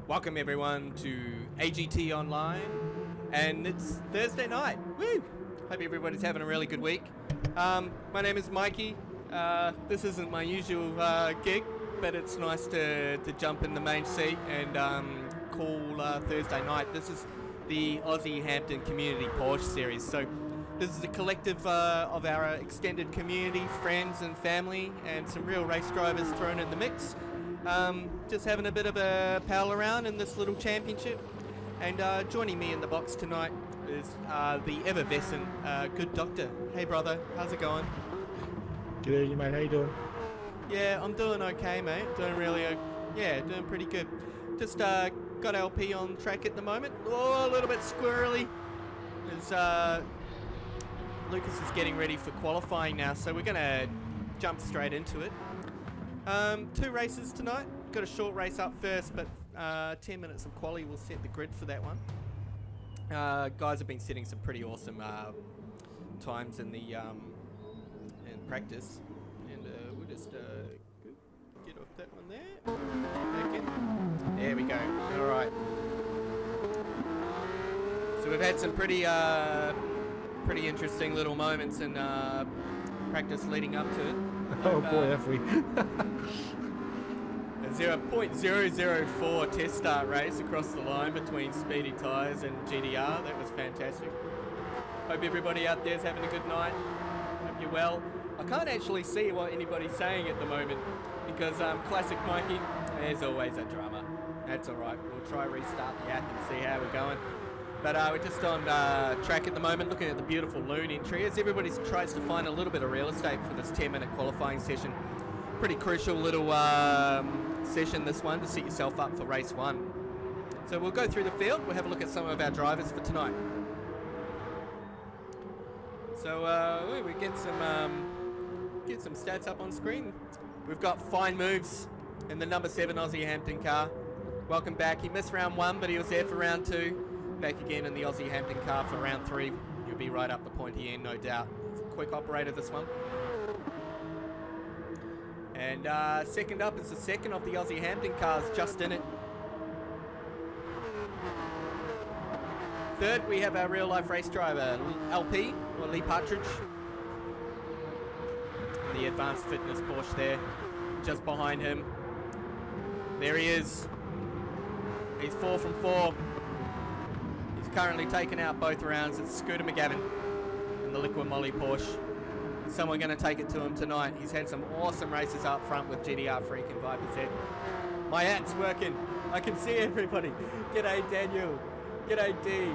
Welcome everyone to AGT Online, and it's Thursday night. Woo! Hope everybody's having a really good week. My name is Mikey. This isn't my usual gig, but it's nice to jump in the main seat and call Thursday night. This is the Aussie Hampton Community Porsche Series. So this is a collective of our extended community, friends and family, and some real race drivers thrown in the mix. Just having a bit of a pal around in this little championship. And joining me in the box tonight is the effervescent good doctor. Hey brother, how's it going? Good, mate. How you doing? Yeah, I'm doing okay, mate. Doing really, doing pretty good. Just got LP on track at the moment. Oh, a little bit squirrely. As Lucas is getting ready for qualifying now, so we're gonna jump straight into it. 2 races tonight. Got a short race up first, but 10 minutes of quali will set the grid for that one. Guys have been setting some pretty awesome times in the in practice, and we'll just get off that one there. Back in. There we go. All right. So we've had some pretty interesting little moments in practice leading up to it. Oh boy, have we. A 0.004 test start race across the line between Speedy Tyres and GTR. That was fantastic. Hope everybody out there is having a good night. Hope you're well. I can't actually see what anybody's saying at the moment because classic Mikey, there's always a drama. That's alright. We'll try restart the app and see how we're going. But we're just on track at the moment, looking at the beautiful Loon entry as everybody tries to find a little bit of real estate for this 10-minute qualifying session. Pretty crucial little session, this one, to set yourself up for race 1. So we'll go through the field. We'll have a look at some of our drivers for tonight. So we get some stats up on screen. We've got fine moves in the number 7 Aussie Hampton car. Welcome back. He missed round 1, but he was there for round 2. Back again in the Aussie Hampton car for round 3. You'll be right up the pointy end, no doubt. It's a quick operator, this one. And second up is the second of the Aussie Hampton cars, just in it. Third, we have our real-life race driver, LP, or Lee Partridge. The advanced fitness Porsche there, just behind him. There he is. He's 4 from 4. He's currently taken out both rounds. It's Scooter McGavin in the Liquid Molly Porsche. Someone going to take it to him tonight. He's had some awesome races up front with GTR-Freak and Viperzed. My app's working. I can see everybody. G'day Daniel. G'day D.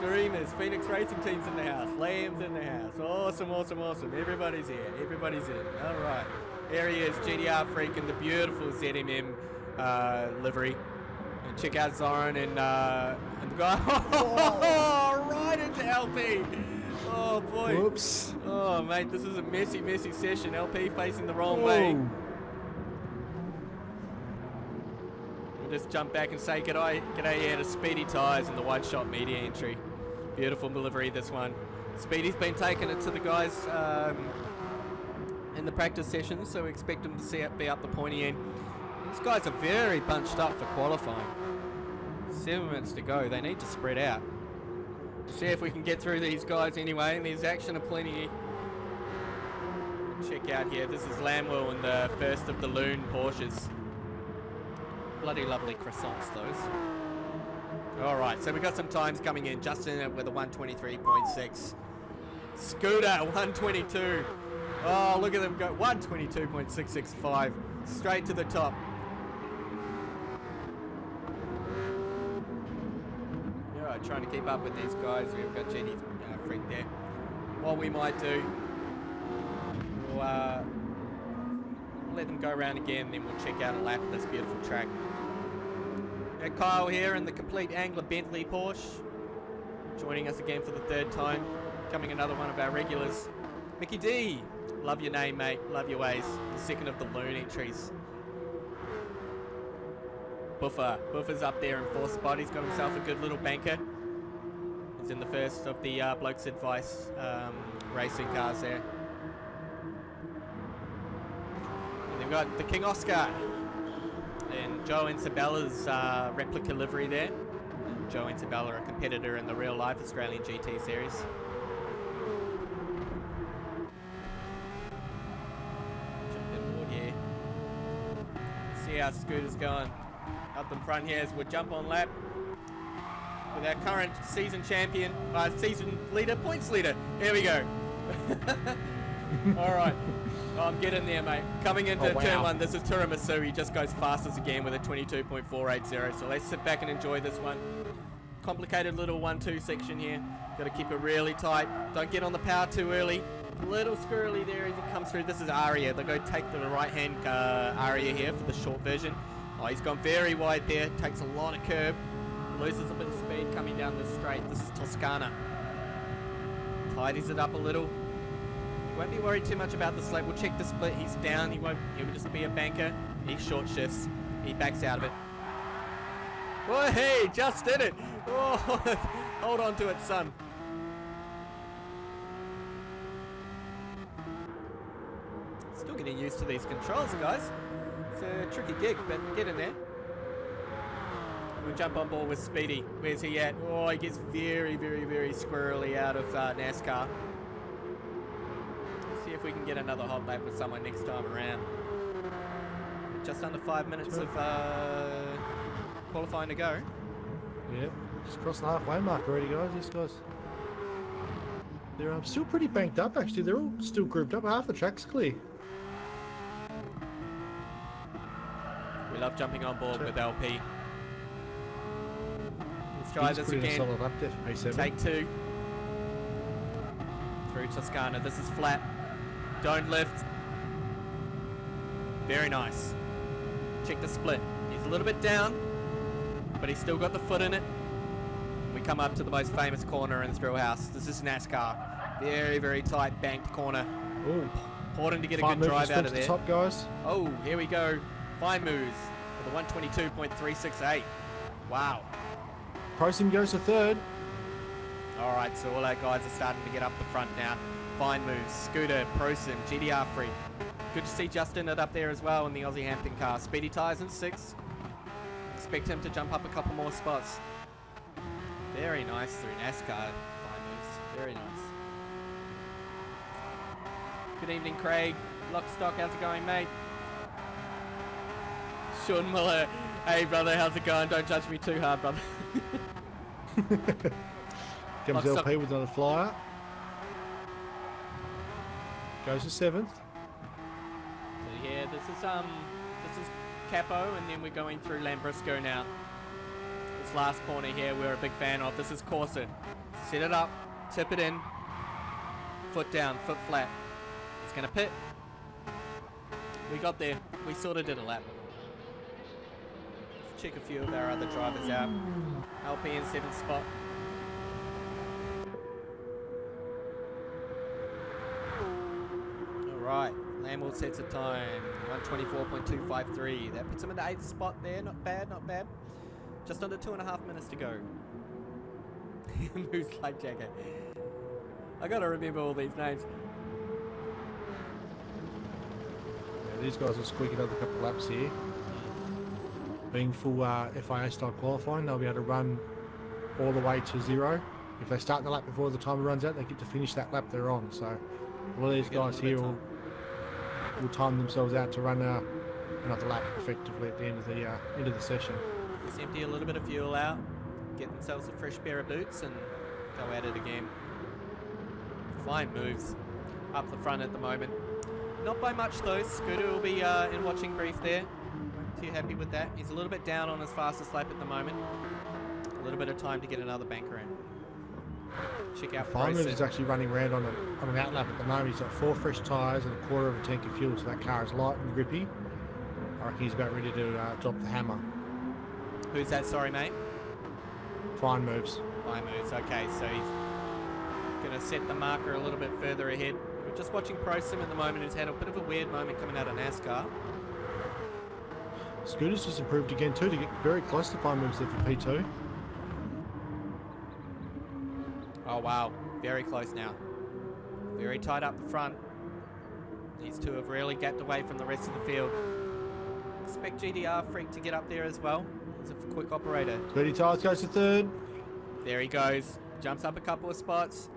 Dreamers. Phoenix Racing Team's in the house. Liam's in the house. Awesome, awesome, awesome. Everybody's here. Everybody's in. All right. There he is, GTR-Freak in the beautiful ZMM livery. And check out Zoran and the guy. Oh, right into LP. Oh boy. Whoops. Oh mate, this is a messy, messy session. LP facing the wrong way. We'll just jump back and say g'day to Speedy Tyres and the Wide Shot Media entry. Beautiful delivery, this one. Speedy's been taking it to the guys in the practice sessions, so we expect them to be up the pointy end. These guys are very bunched up for qualifying. 7 minutes to go. They need to spread out. See if we can get through these guys anyway, and there's action aplenty. Check out here, this is Lamwell in the first of the Loon Porsches. Bloody lovely croissants, those. Alright, so we got some times coming in. Justin with a 123.6. Scooter, 122. Oh, look at them go, 122.665. Straight to the top. Trying to keep up with these guys. We've got GT-Freak there. What we might do, we'll let them go around again, then we'll check out a lap of this beautiful track. Got Kyle here in the complete Angler Bentley Porsche, joining us again for the 3rd time, becoming another one of our regulars. Mickey D, love your name, mate. Love your ways. The second of the Loon entries. Buffer's up there in 4th spot. He's got himself a good little banker. He's in the first of the Blokes Advice racing cars there. And they've got the King Oscar in Joe and Sabella's replica livery there. And Joe and Sabella, a competitor in the real life Australian GT series. Jump in board here. See how Scooter's going. Up in front here as we'll jump on lap with our current season champion, season leader, points leader. Here we go. All right. Oh, I'm getting there, mate. Coming into turn one, this is Tiramisu. He just goes fastest again with a 22.480. So let's sit back and enjoy this one. Complicated little 1-2 section here. Got to keep it really tight. Don't get on the power too early. Little squirrely there as it comes through. This is Aria. They'll go take the right-hand Aria here for the short version. Oh, he's gone very wide there. Takes a lot of curb. Loses a bit of speed coming down this straight. This is Toscana. Tidies it up a little. Won't be worried too much about the slope. We'll check the split. He's down. He will just be a banker. He short shifts. He backs out of it. Oh, hey, just did it. Oh, hold on to it, son. Still getting used to these controls, guys. It's a tricky gig, but get in there. We'll jump on board with Speedy. Where's he at? Oh, he gets very, very, very squirrely out of NASCAR. See if we can get another hot lap with someone next time around. Just under 5 minutes of qualifying to go. Yeah, just crossed the halfway mark already, guys. These guys, they're still pretty banked up. Actually, they're all still grouped up. Half the track's clear. We love jumping on board with LP. Let's try this again. Solid up there for P7. Take two. Through Toscana. This is flat. Don't lift. Very nice. Check the split. He's a little bit down, but he's still got the foot in it. We come up to the most famous corner in the drill house. This is NASCAR. Very, very tight banked corner. Ooh. Important to get a good drive out of there. Top, guys. Oh, here we go. Fine moves with a 122.368. Wow. Prosim goes to third. All right, so all our guys are starting to get up the front now. Fine moves. Scooter, Prosim, GTR-Freak. Good to see Justin up there as well in the Aussie Hampton car. Speedy tyres in 6. Expect him to jump up a couple more spots. Very nice through NASCAR. Fine moves. Very nice. Good evening, Craig. Lockstock, how's it going, mate? Sean Miller. Hey, brother, how's it going? Don't judge me too hard, brother. Comes LP with another flyer. Goes to 7th. So yeah, this is Capo, and then we're going through Lambrusco now. This last corner here we're a big fan of. This is Corsa. Set it up, tip it in, foot down, foot flat. He's gonna pit. We got there. We sort of did a lap. Let's check a few of our other drivers out. LP in 7th spot. Right, Lamwell sets a time, 124.253. That puts him in the 8th spot there. Not bad, not bad. Just under 2.5 minutes to go. Moose like Jagger. I gotta remember all these names. Yeah, these guys will squeak another couple of laps here. Being full FIA style qualifying, they'll be able to run all the way to 0. If they start the lap before the timer runs out, they get to finish that lap they're on. So a lot of these guys here will time themselves out to run another lap effectively at the end of the session. Just empty a little bit of fuel out, get themselves a fresh pair of boots, and go at it again. Fine moves up the front at the moment. Not by much though. Scooter will be in watching brief there. Won't be too happy with that. He's a little bit down on his fastest lap at the moment. A little bit of time to get another banker in. Check out Fireman is actually running around on an outlap at the moment. He's got 4 fresh tyres and a quarter of a tank of fuel, so that car is light and grippy. I reckon he's about ready to drop the hammer. Who's that? Sorry, mate. Fine moves. Fine moves. Okay, so he's going to set the marker a little bit further ahead. We're just watching Prosim at the moment, who's had a bit of a weird moment coming out of NASCAR. Scooter's just improved again too to get very close to fine moves there for P2. Oh wow, very close now. Very tight up the front. These two have really gapped away from the rest of the field. expect GTR-Freak to get up there as well. He's a quick operator. Speedy Tyres goes to third. There he goes. Jumps up a couple of spots.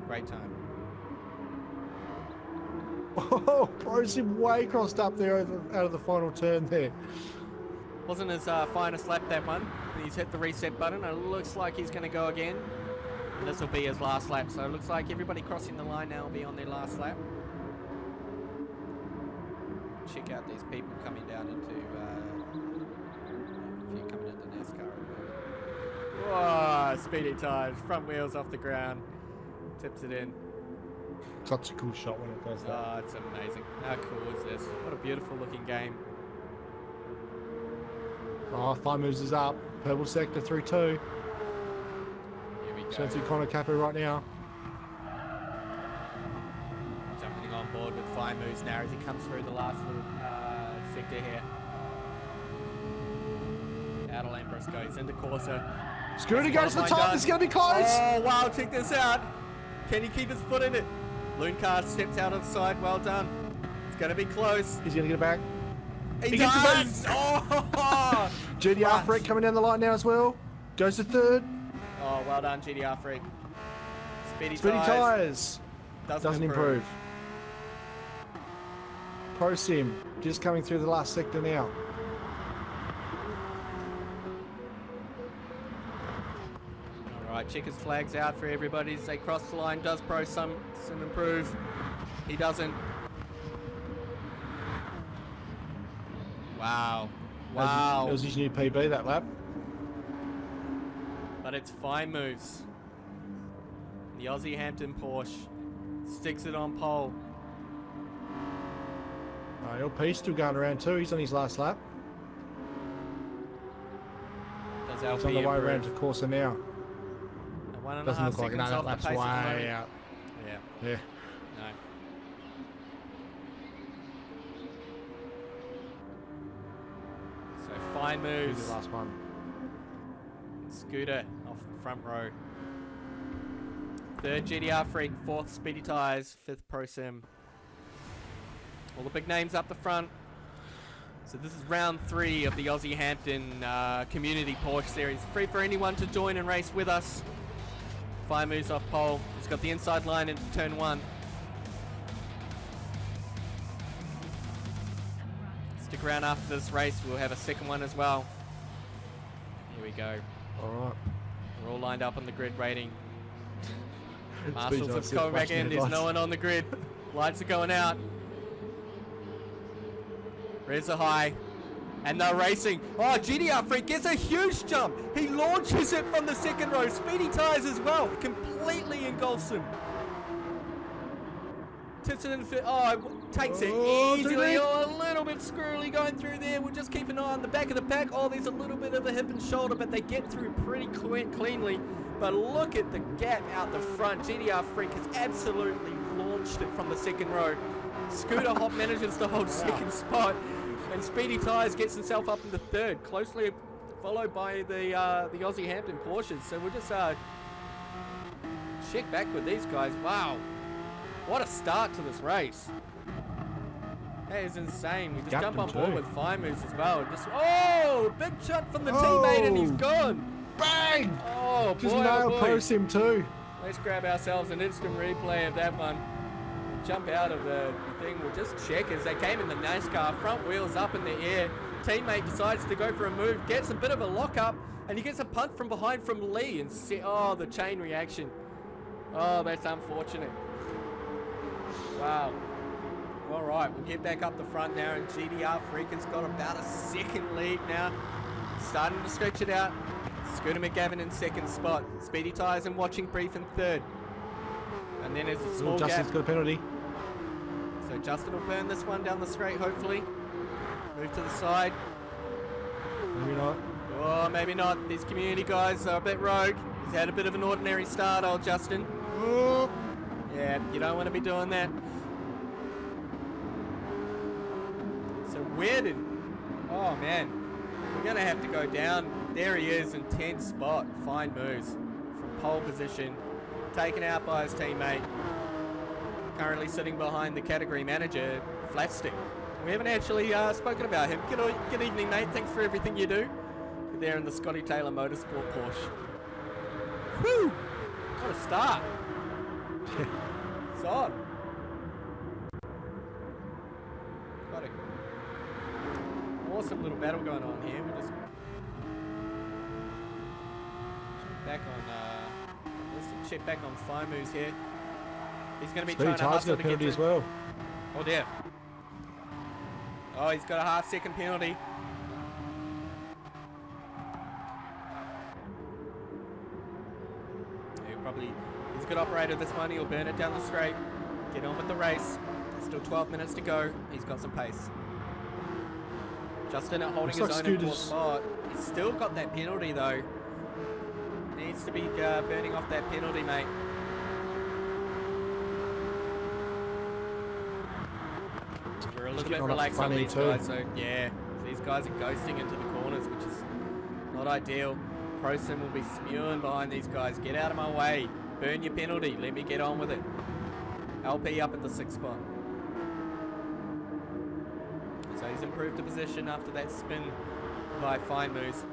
Great time. Oh, Prosim way crossed up there out of the final turn there. Wasn't his finest lap, that one. He's hit the reset button. It looks like he's going to go again. This will be his last lap. So it looks like everybody crossing the line now will be on their last lap. Check out these people coming down into... if you're coming into NASCAR. Whoa, Speedy Tyres. Front wheels off the ground. Tips it in. Such a cool shot when it does that. Oh, it's amazing. How cool is this? What a beautiful looking game. Oh, Fine Moves is up. Purple sector 3-2. Here we go. Spencer Connor Capo right now. Jumping on board with Fine Moves now as he comes through the last little sector here. Out of lane goes into Corsa. Scooter goes to the top. It's going to be close. Oh, wow. Check this out. Can he keep his foot in it? Loon car steps out of the side. Well done. It's going to be close. He's going to get it back. He does! Oh! GTR-Freak coming down the line now as well. Goes to third. Oh, well done, GTR-Freak. Speedy Tyres. Doesn't improve. Pro Sim just coming through the last sector now. Alright, check his flags out for everybody as they cross the line. Does Pro Sim improve? He doesn't. Wow. Wow. That was his new PB that lap. But it's Fine Moves. The Aussie Hampton Porsche sticks it on pole. LP's still going around too. He's on his last lap. Does LP He's on the way improve? around to Corsa now. 1.5 Doesn't look like it. seconds No, off that the lap's pace way at the moment. out. Yeah. Yeah. No. So Fine Here's Moves. the last one. Scooter off the front row. Third GTR-Freak, fourth Speedy Tyres, fifth Pro Sim. All the big names up the front. So this is round 3 of the Aussie Hampton Community Porsche Series. Free for anyone to join and race with us. Fine Moves off pole. He's got the inside line into turn 1. Stick around after this race. We'll have a second one as well. Here we go. All right. We're all lined up on the grid waiting. Speedy Marshals Tyres have still come back flashing in. their There's no lights. one on the grid. Lights are going out. There's a high. And they're racing. Oh, GTR-Freak gets a huge jump. He launches it from the second row. Speedy Tyres as well. Completely engulfs him. Tips it in the takes it easily. Oh, a little bit squirrely going through there. We'll just keep an eye on the back of the pack. Oh, there's a little bit of a hip and shoulder, but they get through pretty cleanly. But look at the gap out the front. GTR-Freak has absolutely launched it from the second row. Scooter Hop manages to hold second spot. And Speedy Tyres gets himself up into third, closely followed by the Aussie Hampton Porsches. So we'll just check back with these guys. Wow, what a start to this race. That is insane. We just Gapped jump on him board too. with Fine Moves as well. Big shot from the teammate and he's gone. Bang! Oh Just boy, nailed oh Pro boy. Sim too. Let's grab ourselves an instant replay of that one. Jump out of the thing. We'll just check as they came in the NASCAR. Front wheels up in the air. Teammate decides to go for a move. Gets a bit of a lock up. And he gets a punt from behind from Lee. And oh, the chain reaction. Oh, that's unfortunate. Wow. All right, we'll get back up the front now. And GTR-Freak has got about a second lead now. Starting to stretch it out. Scooter McGavin in second spot. Speedy Tyres and Watching Brief in third. And then there's a small gap. Justin's got a penalty. So Justin will burn this one down the straight, hopefully. Move to the side. Maybe not. Oh, maybe not. These community guys are a bit rogue. He's had a bit of an ordinary start, old Justin. Oh. Yeah, you don't want to be doing that. So where did... Oh, man. We're going to have to go down. There he is in 10th spot. Fine Moves from pole position. Taken out by his teammate. Currently sitting behind the category manager, Flatstick. We haven't actually spoken about him. Good evening, mate. Thanks for everything you do. You're there in the Scotty Taylor Motorsport Porsche. Woo! What a start. It's on. Got it. Awesome little battle going on here. We're just back on. Let's check back on fine moves here. He's going to be trying to hustle to get through. As well. Oh dear. Oh, he's got a half-second penalty. He's a good operator this one. He'll burn it down the straight. Get on with the race. Still 12 minutes to go. He's got some pace. Justin holding his own in fourth spot. He's still got that penalty though. Needs to be burning off that penalty, mate. We're a little bit relaxed on these guys, so yeah, these guys are ghosting into the corners, which is not ideal. ProSim will be spewing behind these guys. Get out of my way. Burn your penalty. Let me get on with it. LP up at the 6th spot. So he's improved the position after that spin by Fine Moves.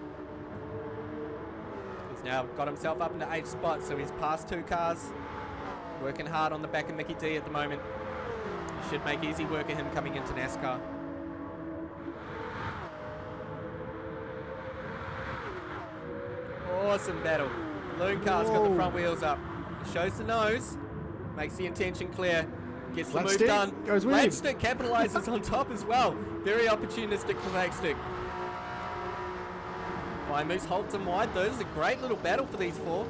He's now got himself up into 8th spot, so he's past 2 cars. Working hard on the back of Mickey D at the moment. Should make easy work of him coming into NASCAR. Awesome battle. Balloon car's got the front wheels up. Shows the nose. Makes the intention clear. Gets the move done. Flagstick capitalizes on top as well. Very opportunistic for Flagstick. Fine Moves holds him wide though. This is a great little battle for these 4.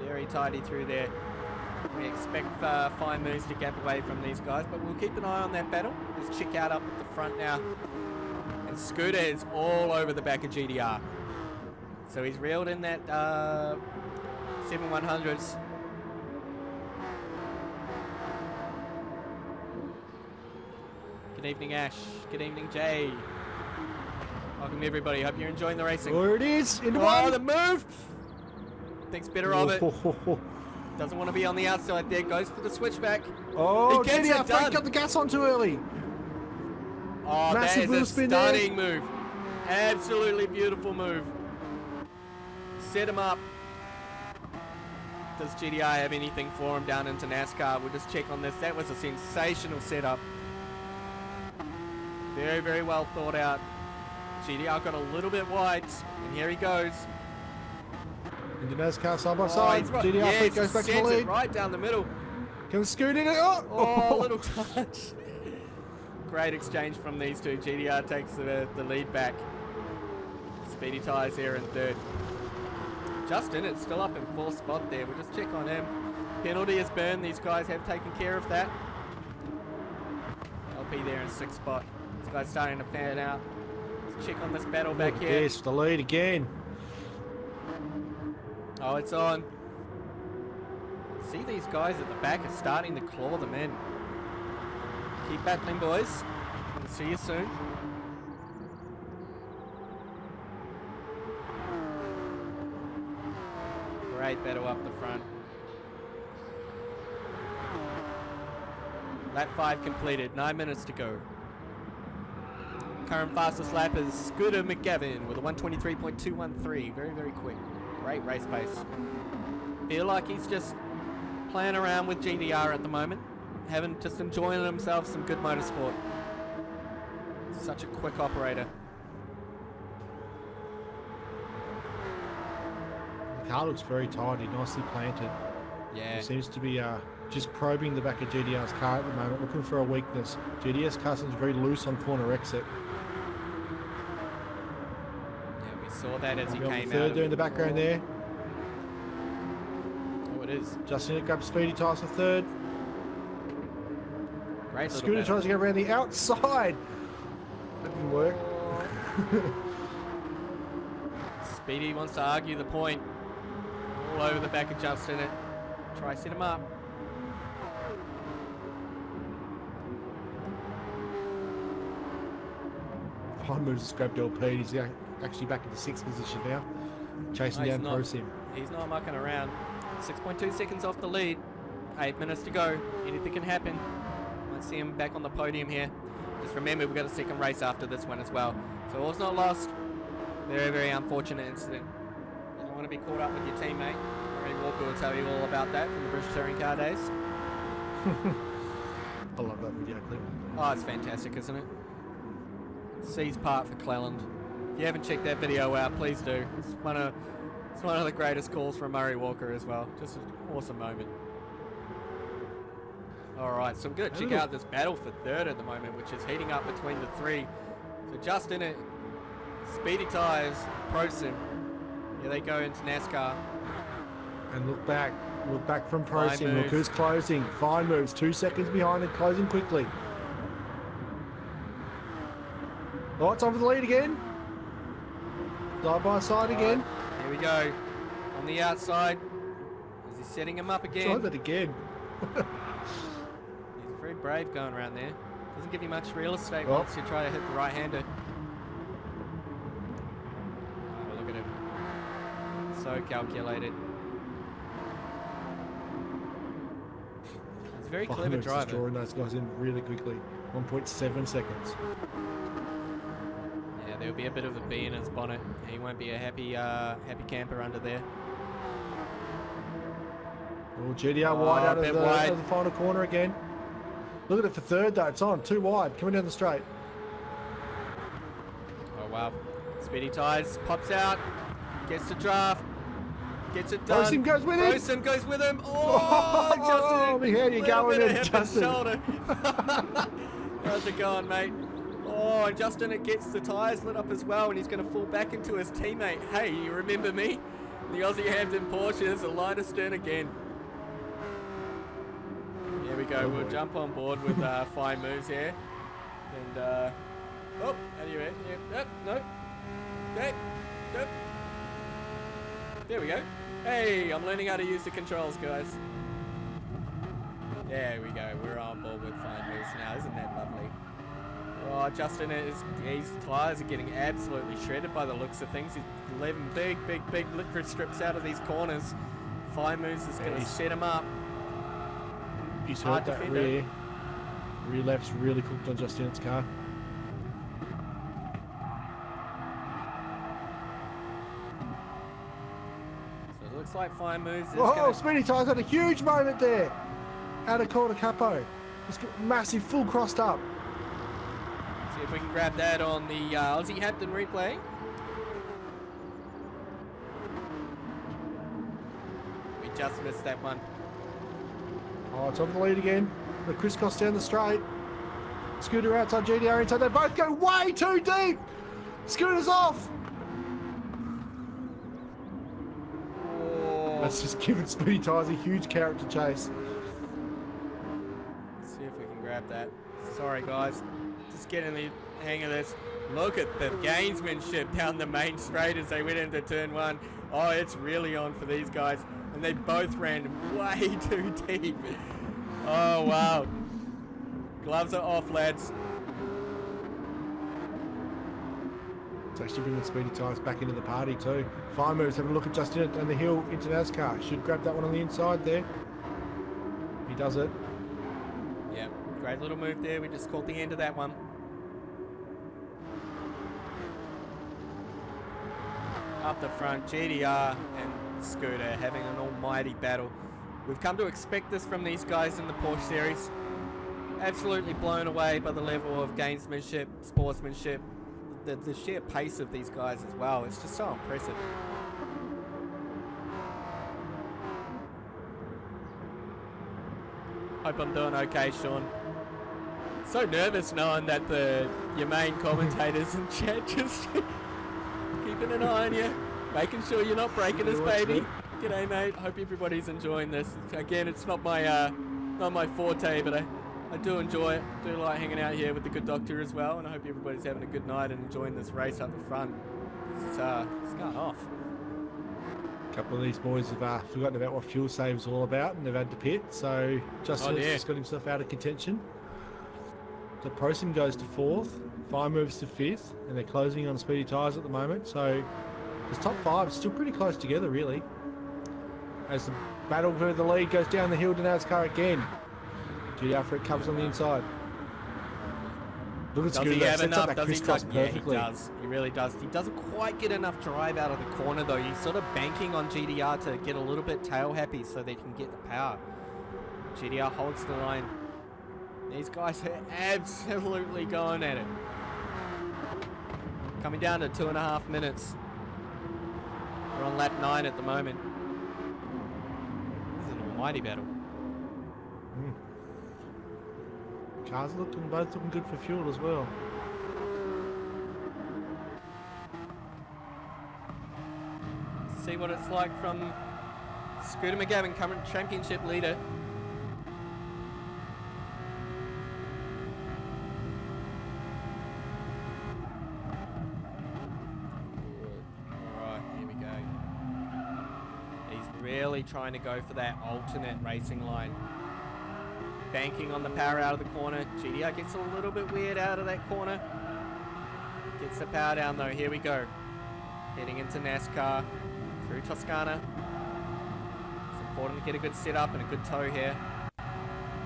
Very tidy through there. We expect Fine Moves to gap away from these guys, but we'll keep an eye on that battle. Just check out up at the front now. And Scooter is all over the back of GTR. So he's reeled in that 7-100s. Good evening, Ash. Good evening, Jay. Welcome, everybody. Hope you're enjoying the racing. There it is. In one. The move. Thinks better of it. Doesn't want to be on the outside there. Goes for the switchback. Oh, he gets it done. Got the gas on too early. Oh, massive that is a stunning there. move. Absolutely beautiful move. Set him up. Does GTR have anything for him down into NASCAR? We'll just check on this. That was a sensational setup. Very, very well thought out. GTR got a little bit wide, and here he goes. Into NASCAR side by side. GTR-Freak goes back to the lead. Right down the middle. Can scoot in it. Oh, little touch. Great exchange from these two. GTR takes the lead back. Speedy Tyres here in 3rd. Justin, it's still up in 4th spot there. We'll just check on him. Penalty is burned. These guys have taken care of that. LP there in 6th spot. This guy's starting to fan out. Let's check on this battle back here. Yes, the lead again. Oh, it's on. See, these guys at the back are starting to claw them in. Keep battling, boys. We'll see you soon. Great battle up the front. Lap 5 completed. 9 minutes to go. Current fastest lap is Scooter McGavin with a 123.213. Very, very quick. Great race pace. Feel like he's just playing around with GTR at the moment. Just enjoying himself some good motorsport. Such a quick operator. The car looks very tidy, nicely planted. Yeah. It seems to be just probing the back of GTR's car at the moment, looking for a weakness. GTR's car seems very loose on corner exit. Yeah, we saw that as he came out. Third there in the background there. Oh, it is. Justin grabs Speedy Tyres for 3rd. Great Scooter tries to go around the outside. That didn't work. Speedy wants to argue the point. All over the back of Justin. Try to set him up. Fine Moves scrapped LP. He's actually back in the 6th position now. Chasing down ProSim. He's not mucking around. 6.2 seconds off the lead. 8 minutes to go. Anything can happen. Might see him back on the podium here. Just remember, we've got a second race after this one as well. So all's not lost. Very, very unfortunate incident. You don't want to be caught up with your teammate. Murray Walker will tell you all about that from the British Touring Car days. I love that video clip. Oh, it's fantastic, isn't it? C's part for Cleland. If you haven't checked that video out, please do. It's one of the greatest calls from Murray Walker as well. Just an awesome moment. Alright, so we're going to check out this battle for third at the moment, which is heating up between the three. So just in it, Speedy Tyres, ProSim. Here they go into NASCAR. And look back from ProSim. Look who's closing. Fine moves, 2 seconds behind and closing quickly. Oh, it's on for the lead again. Side by side again. Here we go. On the outside. Is he setting him up again? Try that again. He's very brave going around there. Doesn't give you much real estate once you try to hit the right-hander. Oh, look at him. So calculated. He's a very clever driver. Drawing those guys in really quickly. 1.7 seconds. Yeah, there'll be a bit of a bee in his bonnet. He won't be a happy camper under there. Oh, GTR wide out of the final corner again. Look at it for third though. It's on. Too wide. Coming down the straight. Oh, wow. Speedy Tyres pops out. Gets the draft. Gets it done. ProSim goes with him. ProSim goes with him. Oh, Justin. How you going there, Justin? How's it going, mate? Oh, and Justin, it gets the tyres lit up as well, and he's going to fall back into his teammate. Hey, you remember me? The Aussie Hampton Porsches, a line astern again. Here we go. We'll jump on board with fine moves here. And, oh, how do you end? Yep, no. Okay, yep. There we go. Hey, I'm learning how to use the controls, guys. There we go. We're on board with fine moves now. Isn't that lovely? Oh, Justin, his tyres are getting absolutely shredded by the looks of things. He's leaving big liquid strips out of these corners. Fine moves is going to set him up. He's hurt that rear. Rear left's really cooked on Justin's car. So it looks like fine moves. Oh, Speedy Tyres had a huge moment there. Out of corner capo. It's got massive full crossed up. See if we can grab that on the Aussie Hampton replay. We just missed that one. Oh, it's on the lead again. The crisscross down the straight. Scooter outside, GTR inside. They both go way too deep. Scooter's off. Oh. That's just giving Speedy Tyres a huge character chase. Let's see if we can grab that. Sorry, guys. Just getting the hang of this. Look at the gamesmanship down the main straight as they went into turn one. Oh, it's really on for these guys. And they both ran way too deep. Oh, wow. Gloves are off, lads. It's actually bringing Speedy Tyres back into the party too. Fine moves, having a look at Justin and the hill into NASCAR. Should grab that one on the inside there. He does it. Yeah, great little move there. We just caught the end of that one. Up the front, GTR and Scooter having an almighty battle. We've come to expect this from these guys in the Porsche series. Absolutely blown away by the level of gamesmanship, sportsmanship, the sheer pace of these guys as well. It's just so impressive. Hope I'm doing okay, Sean. So nervous knowing that your main commentators in chat just keeping an eye on you, making sure you're not breaking us, baby. G'day, mate. Hope everybody's enjoying this. Again, it's not my forte, but I do enjoy it. Do like hanging out here with the good doctor as well, and I hope everybody's having a good night and enjoying this race up the front. It's going off. A couple of these boys have forgotten about what fuel save's all about, and they've had to pit. So Justin's just got himself out of contention. So ProSim goes to fourth, Fine moves to fifth, and they're closing on Speedy Tyres at the moment. So the top five is still pretty close together, really. As the Battle for the lead, goes down the hill to NASCAR again. GTR-Freak covers on the inside. Look at Does he Scooter, have sets up enough? that Does he crisscross touch? Yeah, he perfectly. does. He really does. He doesn't quite get enough drive out of the corner though. He's sort of banking on GTR to get a little bit tail happy so they can get the power. GTR holds the line. These guys are absolutely going at it. Coming down to 2.5 minutes. We're on lap 9 at the moment. This is an almighty battle. Cars are both looking good for fuel as well. See what it's like from Scooter McGavin, current championship leader. Alright, here we go. He's really trying to go for that alternate racing line. Banking on the power out of the corner. GTR gets a little bit weird out of that corner. Gets the power down though. Here we go. Heading into NASCAR. Through Toscana. It's important to get a good setup and a good toe here.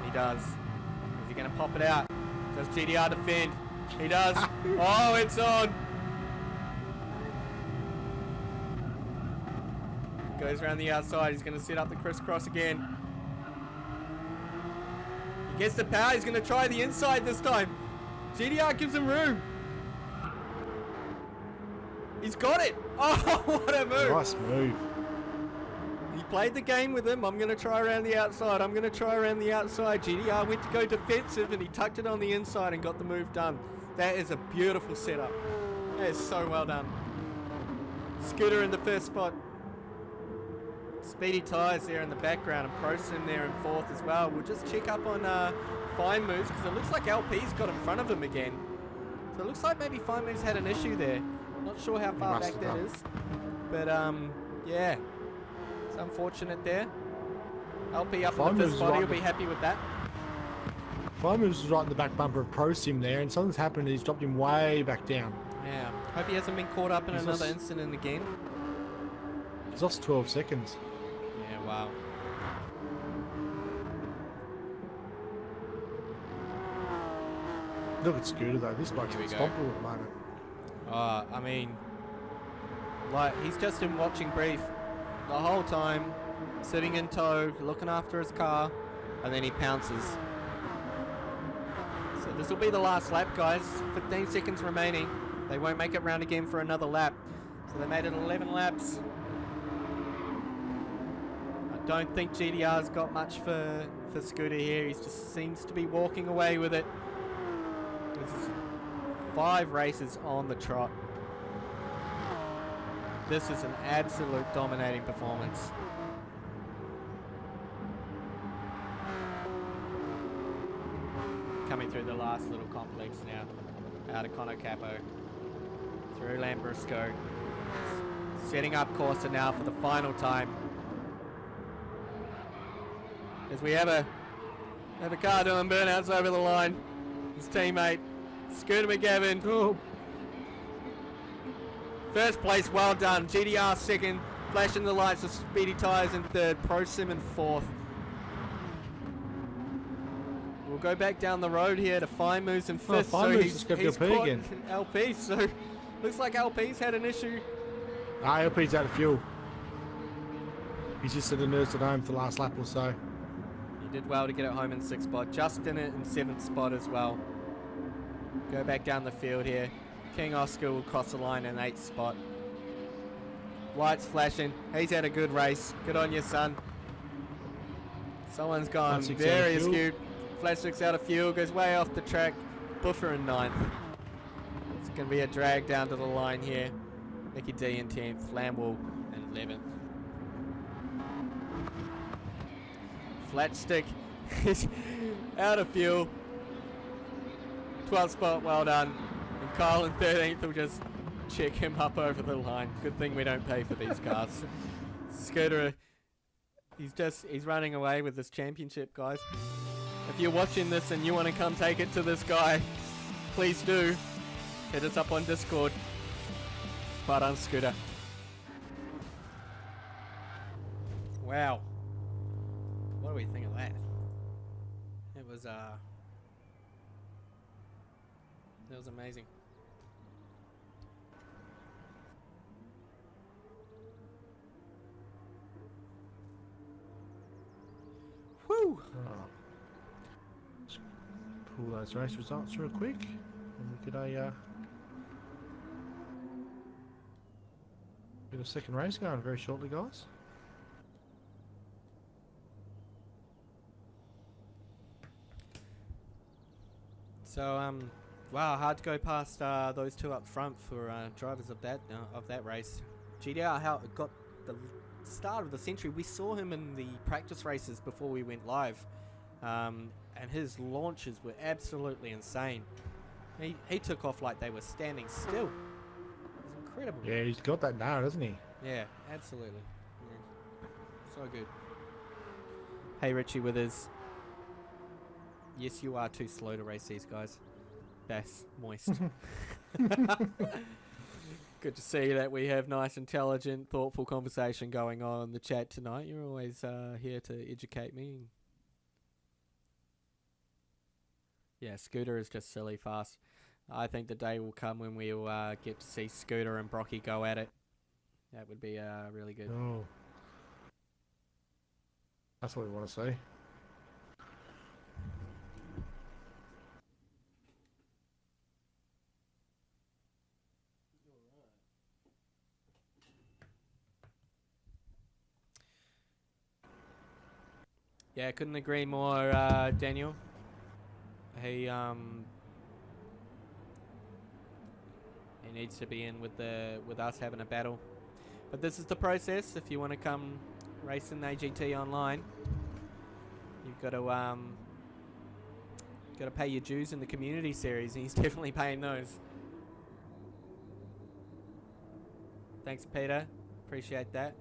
He does. Is he going to pop it out? Does GTR defend? He does. Oh, it's on. Goes around the outside. He's going to set up the crisscross again. He gets the power. He's going to try the inside this time. GTR gives him room. He's got it. Oh, what a move. Nice move. He played the game with him. I'm going to try around the outside. I'm going to try around the outside. GTR went to go defensive and he tucked it on the inside and got the move done. That is a beautiful setup. That is so well done. Scooter in the first spot. Speedy Tyres there in the background and Prosim there in fourth as well. We'll just check up on Fine Moves because it looks like LP's got in front of him again. So it looks like maybe Fine Moves had an issue there. Not sure how far back that is. But yeah. It's unfortunate there. LP up in the first spot, he'll be happy with that. Fine Moves was right in the back bumper of Prosim there and something's happened and he's dropped him way back down. Yeah. Hope he hasn't been caught up in another incident again. He's lost 12 seconds. Yeah, wow. Look at Scooter though, this bloke's unstoppable at the moment. I mean, like, he's just in watching brief the whole time, sitting in tow, looking after his car, and then he pounces. So this will be the last lap, guys. 15 seconds remaining. They won't make it round again for another lap. So they made it 11 laps. I don't think GTR's got much for Scooter here. He just seems to be walking away with it. This is 5 races on the trot. This is an absolute dominating performance. Coming through the last little complex now. Out of Conor Capo. Through Lambrusco. Setting up Corsa now for the final time. As we have a car doing burnouts over the line. His teammate, Scooter McGavin. Oh. First place, well done. GTR second, flashing the lights of Speedy Tyres in third, Prosim in fourth. We'll go back down the road here to Fine Moves in fifth. Fine Moves just got he's LP caught again. LP, so looks like LP's had an issue. LP's out of fuel. He's just sort of nursed it home for the last lap or so. He did well to get it home in 6th spot. Just in it in 7th spot as well. Go back down the field here. King Oscar will cross the line in 8th spot. Lights flashing. He's had a good race. Good on you, son. Someone's gone very astute. Flat 6 out of fuel. Goes way off the track. Buffer in 9th. It's going to be a drag down to the line here. Mickey D in 10th. Lamwell in 11th. Flat stick is out of fuel. 12th spot, well done. And Kyle in 13th will just check him up over the line. Good thing we don't pay for these cars. Scooter, he's running away with this championship, guys. If you're watching this and you want to come take it to this guy, please do. Hit us up on Discord. But on Scooter. Wow. what do we think of that? It was amazing. Woo! Let's pull those race results real quick, and we get a second race going very shortly, guys. So wow, hard to go past those two up front for drivers of that race. GTR got the start of the century. We saw him in the practice races before we went live, and his launches were absolutely insane. He took off like they were standing still. It was incredible. Yeah, he's got that now, doesn't he? Yeah, absolutely. Yeah. So good. Hey, Richie with his... Yes, you are too slow to race these guys. Bass, moist. Good to see that we have nice, intelligent, thoughtful conversation going on in the chat tonight. You're always here to educate me. Yeah, Scooter is just silly fast. I think the day will come when we'll get to see Scooter and Brocky go at it. That would be really good. Oh, that's what we want to see. Yeah, couldn't agree more, Daniel. He needs to be in with us having a battle. But this is the process. If you want to come race in AGT online, you've got to pay your dues in the community series, and he's definitely paying those. Thanks, Peter. Appreciate that.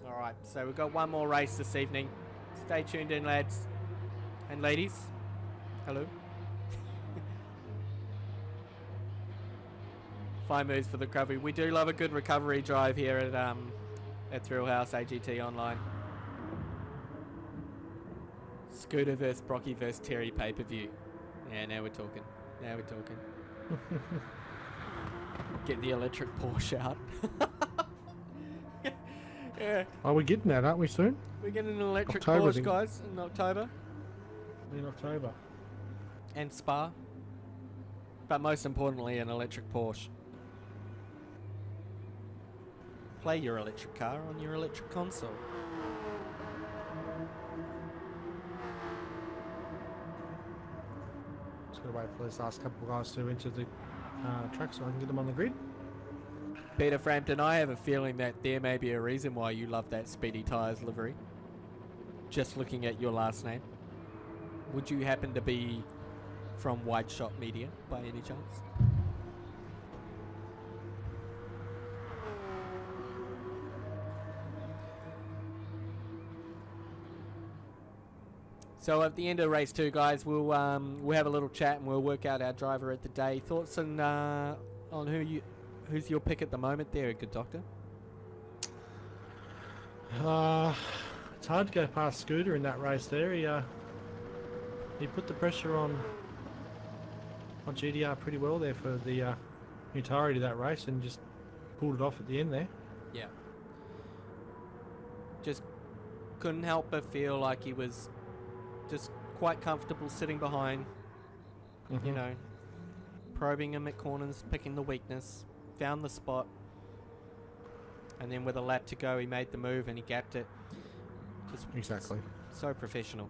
Alright, so we've got one more race this evening. Stay tuned in, lads and ladies. Hello. Fine moves for the recovery. We do love a good recovery drive here at Thrill House AGT Online. Scooter vs Brocky vs Terry pay-per-view. Yeah, now we're talking. Now we're talking. Get the electric Porsche out. Yeah. Oh, we're getting that, aren't we, soon? We're getting an electric October, Porsche, guys, in October. In October. And Spa. But most importantly, an electric Porsche. Play your electric car on your electric console. Just gotta wait for those last couple of guys to enter the track so I can get them on the grid. Peter Frampton, I have a feeling that there may be a reason why you love that Speedy Tyres livery. Just looking at your last name. Would you happen to be from Wide Shot Media by any chance? So at the end of race 2, guys, we'll have a little chat and we'll work out our driver at the day. Thoughts on who's your pick at the moment there, good doctor? It's hard to go past Scooter in that race there. He put the pressure on GTR pretty well there for the entirety of that race and just pulled it off at the end there. Yeah. Just couldn't help but feel like he was just quite comfortable sitting behind, you know, probing him at corners, picking the weakness, found the spot, and then with a lap to go, he made the move and he gapped it. Just exactly. So professional.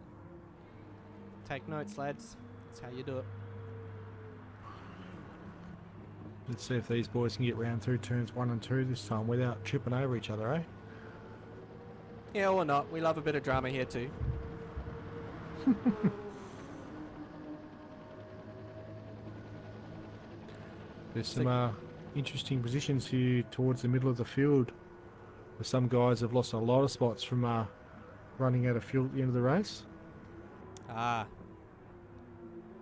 Take notes, lads. That's how you do it. Let's see if these boys can get round through turns 1 and 2 this time without tripping over each other, eh? Yeah, or not. We love a bit of drama here too. There's some interesting positions here towards the middle of the field where some guys have lost a lot of spots from running out of fuel at the end of the race.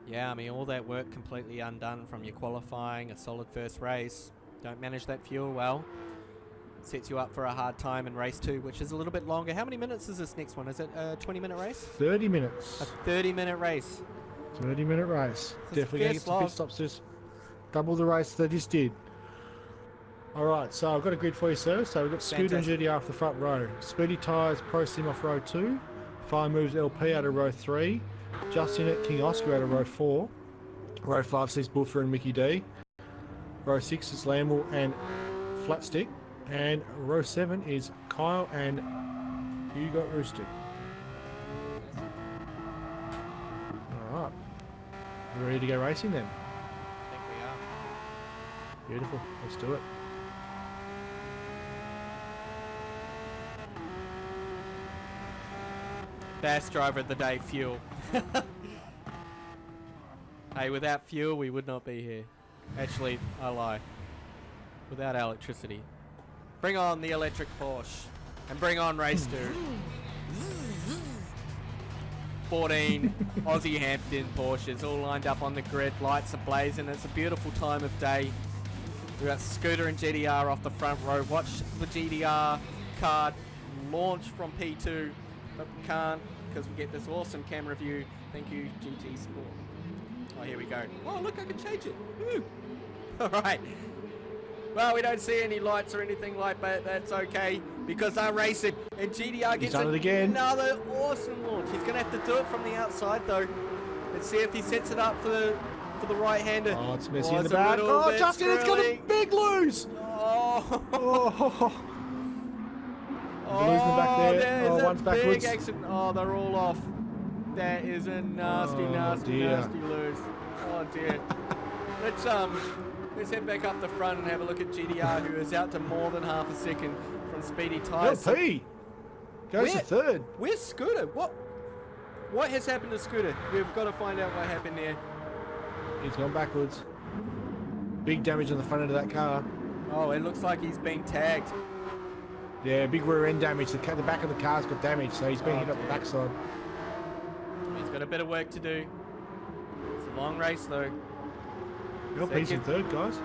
Yeah, I mean, all that work completely undone from your qualifying, a solid first race. Don't manage that fuel well. sets you up for a hard time in race 2, which is a little bit longer. How many minutes is this next one? Is it a 20-minute race? 30 minutes. A 30-minute race. 30-minute race. It's Definitely going to fair get some slog. pit stops. Just double the race they just did. Alright, so I've got a grid for you, sir. So we've got Scooter and GTR off the front row. Speedy Tyres, Pro Sim off row 2. 5 Moves LP out of row 3. Justin at King Oscar out of row 4. Row 5 sees Buffer and Mickey D. Row 6 is Lamble and Flatstick. And row 7 is Kyle and Hugo Rooster. Alright. We're ready to go racing then. I think we are. Beautiful. Let's do it. Best driver of the day, fuel. Hey, without fuel, we would not be here. Actually, I lie. Without electricity. Bring on the electric Porsche. And bring on race 2. 14 Aussie Hampton Porsches all lined up on the grid. Lights are blazing. It's a beautiful time of day. We've got Scooter and GTR off the front row. Watch the GTR card launch from P2. But we can't because we get this awesome camera view. Thank you, GT Sport. Oh, here we go. Oh, look, I can change it. Woo. All right. Well, we don't see any lights or anything like that. That's okay because I'm racing. And GTR gets done it again. Another awesome launch. He's going to have to do it from the outside, though. Let's see if he sets it up for the right-hander. Oh, it's messy in the back. Oh, Justin, it's got a big lose. Oh. Oh. Losing the back there. There's One's a backwards. big accident. Oh, they're all off. That is a nasty, nasty lose. Oh dear. Let's head back up the front and have a look at GTR, who is out to more than half a second from Speedy Tyres. LP goes to third. Where's Scooter? What has happened to Scooter? We've got to find out what happened there. He's gone backwards. Big damage on the front end of that car. Oh, it looks like he's being tagged. Yeah, big rear end damage. The back of the car's got damage, so he's being hit up the backside. He's got a bit of work to do. It's a long race though. LP's in third, guys.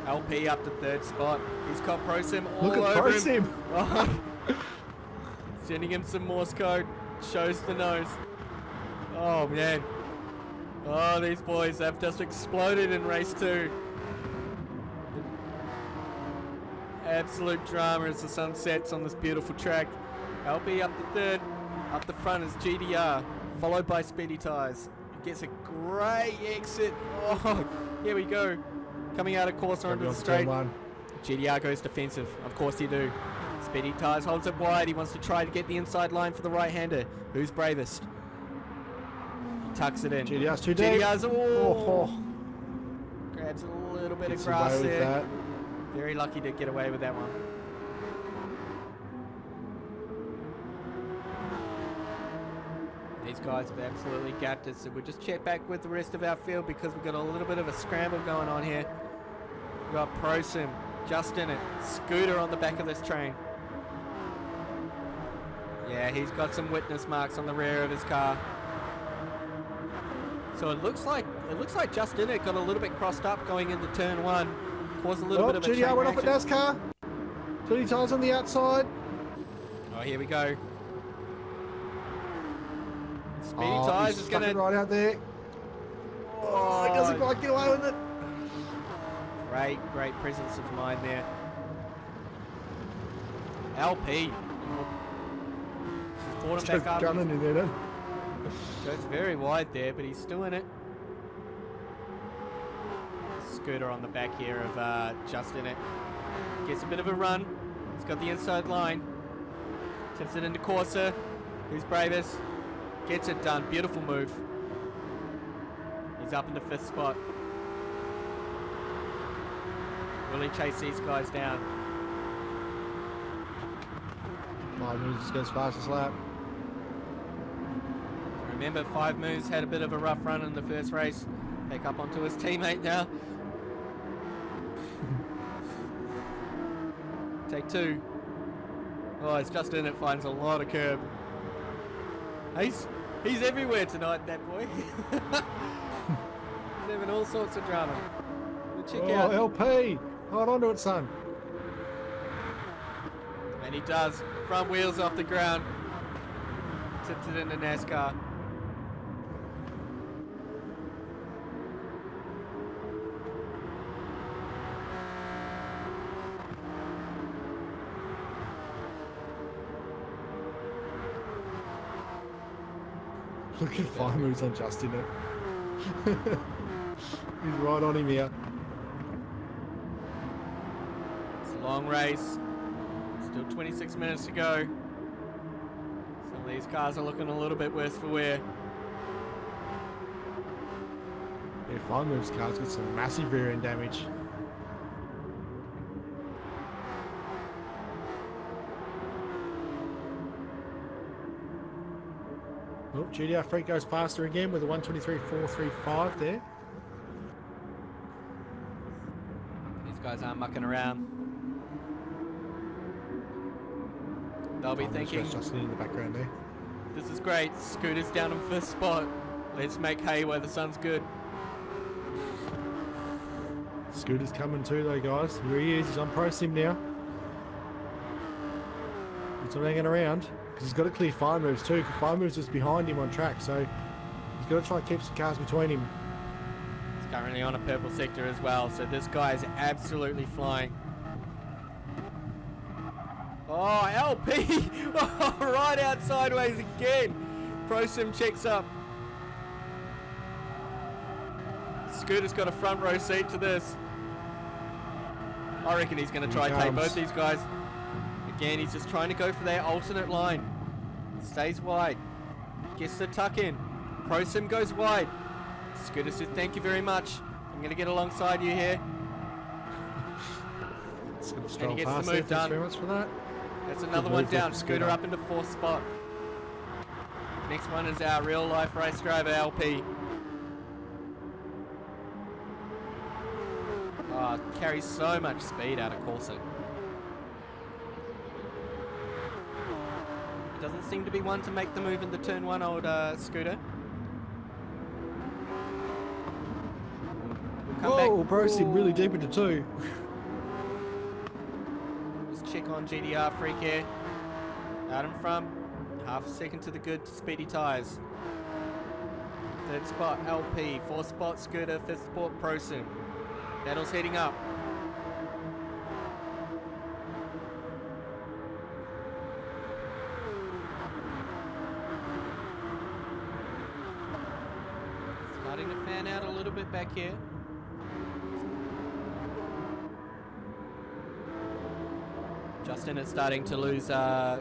LP up to third spot. He's got Pro Sim all Look at over Pro him. Sim. Oh. Sending him some Morse code. Shows the nose. Oh man. Oh, these boys have just exploded in race 2. Absolute drama as the sun sets on this beautiful track. LP up to third. Up the front is GTR, followed by Speedy Tyres. He gets a great exit. Oh, here we go. Coming out of course onto the straight. GTR goes defensive. Of course you do. Speedy Tyres holds it wide. He wants to try to get the inside line for the right-hander. Who's bravest? He tucks it in. GTR's too deep. GTR's, grabs a little bit of grass there. That. Very lucky to get away with that one. These guys have absolutely gapped us, so we'll just check back with the rest of our field because we've got a little bit of a scramble going on here. We've got Pro Sim, just in it. Scooter on the back of this train. Yeah, he's got some witness marks on the rear of his car. So it looks like just in it got a little bit crossed up going into turn 1. Caused a little bit of a chain GTR went off reaction. at NASCAR. 20 times on the outside. Oh, here we go. Speedy Tyres is going to... right out there. Oh, he doesn't quite get away with it. Great presence of mind there. LP. Brought him back up. Gunning in there, Goes very wide there, but he's still in it. Scooter on the back here of just in it. Gets a bit of a run. He's got the inside line. Tips it into Corsa. Who's bravest? Gets it done. Beautiful move. He's up in the 5th spot. Will he chase these guys down? 5 moves goes fastest lap. Remember, 5 Moves had a bit of a rough run in the first race. Back up onto his teammate now. Take 2. Oh, it's just in it, finds a lot of curb. He's everywhere tonight, that boy. He's having all sorts of drama. Check out. LP! Hold on to it, son. And he does. Front wheels off the ground. Tips it into NASCAR. Look at 5 moves on Justin. He's right on him here. It's a long race. Still 26 minutes to go. Some of these cars are looking a little bit worse for wear. Yeah, 5 moves cars got some massive rear end damage. Oh, GTR-Freak goes past her again with a 123.435 there. These guys aren't mucking around. They'll be thinking, Justin in the background there. this is great. Scooter's down in 5th spot. Let's make hay where the sun's good. Scooter's coming too though, guys. Here he is. He's on Pro Sim now. He's not hanging around because he's got to clear 5 moves too, because 5 moves is behind him on track, so he's got to try and keep some cars between him. He's currently on a purple sector as well, so this guy is absolutely flying. Oh, LP! Right out sideways again. Pro Sim checks up. Scooter's got a front row seat to this. I reckon he's going to try and take both these guys. Again, he's just trying to go for their alternate line. Stays wide. Gets the tuck in. Pro Sim goes wide. Scooter says, thank you very much. I'm going to get alongside you here. And he gets the move done. Very much for that. That's another one down. Scooter up into 4th spot. Next one is our real life race driver, LP. Oh, carries so much speed out of Corsa. Doesn't seem to be one to make the move in the turn 1, old Scooter. Whoa, Pro Sim really deep into 2. Let's check on GTR-Freak here. Out in front. Half a second to the good, speedy tyres. 3rd spot, LP. 4th spot, Scooter. 5th spot, Pro Sim. Battle's heating up. Starting to fan out a little bit back here. Justin is starting to lose the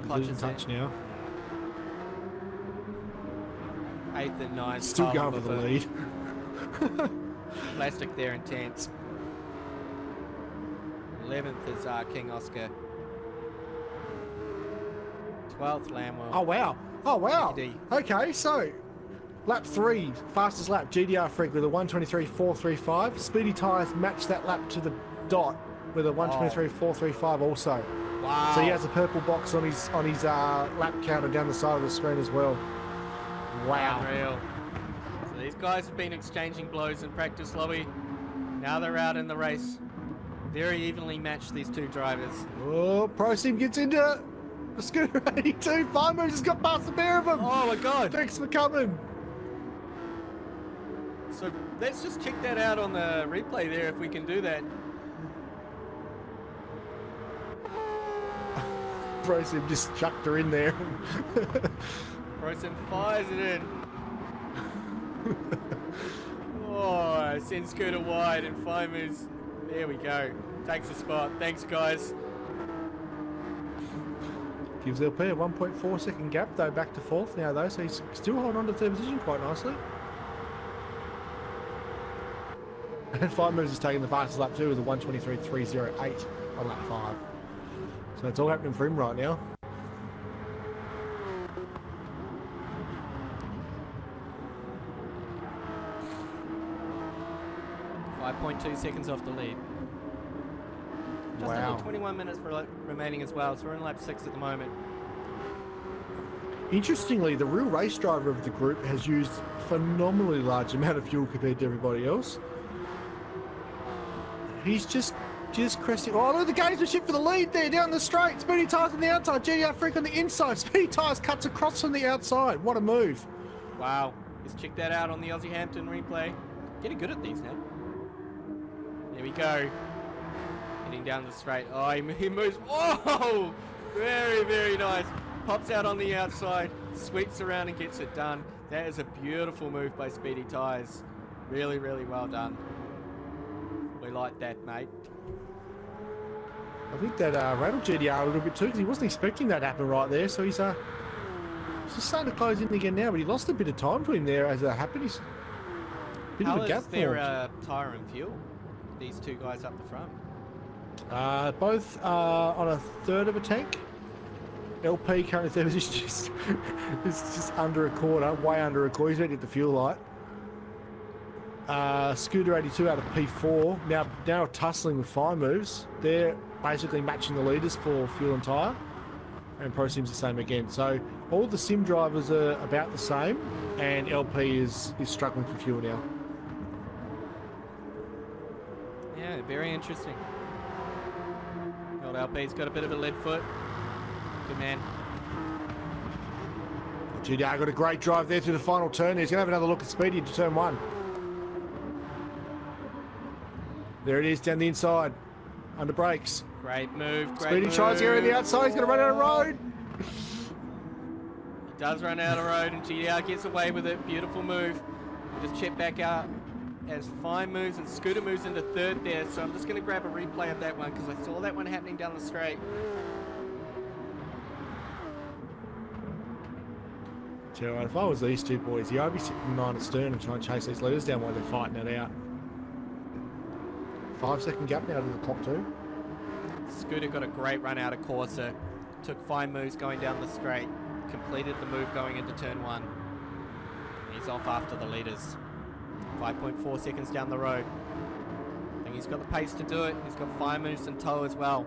clutches touch now. 8th and 9th. Still going for the lead. Plastic there in 10th. 11th is King Oscar. 12th Lamwell. Oh wow! Oh wow! Mickey D. Okay, so lap 3, fastest lap, GTR-Freak with a 123.435. Speedy tyres match that lap to the dot with a 123.435 also. Wow! So he has a purple box on his lap counter down the side of the screen as well. Wow! Unreal. So these guys have been exchanging blows in practice lobby. Now they're out in the race. Very evenly matched, these two drivers. Oh, Pro Sim gets into the Scooter 82. 5 moves has got past the pair of them. Oh my god! Thanks for coming. So let's just check that out on the replay there if we can do that. Pro Sim just chucked her in there. Pro Sim fires it in. Oh, sends Scooter wide and 5 moves. There we go. Takes the spot. Thanks, guys. Gives LP a 1.4 second gap though, back to 4th now though, so he's still holding on to 3rd position quite nicely. And 5 moves is taking the fastest lap too with a 123.308 on lap 5. So it's all happening for him right now. .2 seconds off the lead. Just under 21 minutes remaining as well, so we're in lap 6 at the moment. Interestingly, the real race driver of the group has used phenomenally large amount of fuel compared to everybody else. He's just just cresting. Oh, look at the gamesmanship for the lead there down the straight. Speedy Tyres on the outside. GTR-Freak on the inside. Speedy Tyres cuts across from the outside. What a move. Wow. Let's check that out on the Aussie Hampton replay. Getting good at these now. There we go. Heading down the straight. Oh, he moves. Whoa! Very, very nice. Pops out on the outside. Sweeps around and gets it done. That is a beautiful move by Speedy Tyres. Really, really well done. We like that, mate. I think that rattled GTR a little bit too because he wasn't expecting that to happen right there. So he's just starting to close in again now, but he lost a bit of time to him there as that happened. He's a bit of a gap How is their tyre and fuel? These two guys up the front. Both on a third of a tank. LP currently third is just under a quarter, way under a quarter. He's ready to get the fuel light. Scooter 82 out of P4. Now tussling with fine moves. They're basically matching the leaders for fuel and tyre. And Pro Sim's the same again. So all the sim drivers are about the same, and LP is struggling for fuel now. Yeah, very interesting. Old LP's got a bit of a lead foot. Good man. GTR got a great drive there through the final turn. He's going to have another look at Speedy into turn one. There it is down the inside. Under brakes. Great move. Great Speedy move. tries here on the outside. He's going to run out of road. He does run out of road, and GTR gets away with it. Beautiful move. We'll just check back out as Fine moves and Scooter moves into third there. So I'm just going to grab a replay of that one because I saw that one happening down the straight. So if I was these two boys, I'd be sitting behind the stern and trying to chase these leaders down while they're fighting it out. 5 second gap now to the top two. Scooter got a great run out of Corsa. Took fine moves going down the straight. Completed the move going into turn one. He's off after the leaders. 5.4 seconds down the road. I think he's got the pace to do it. He's got fine moves in tow as well.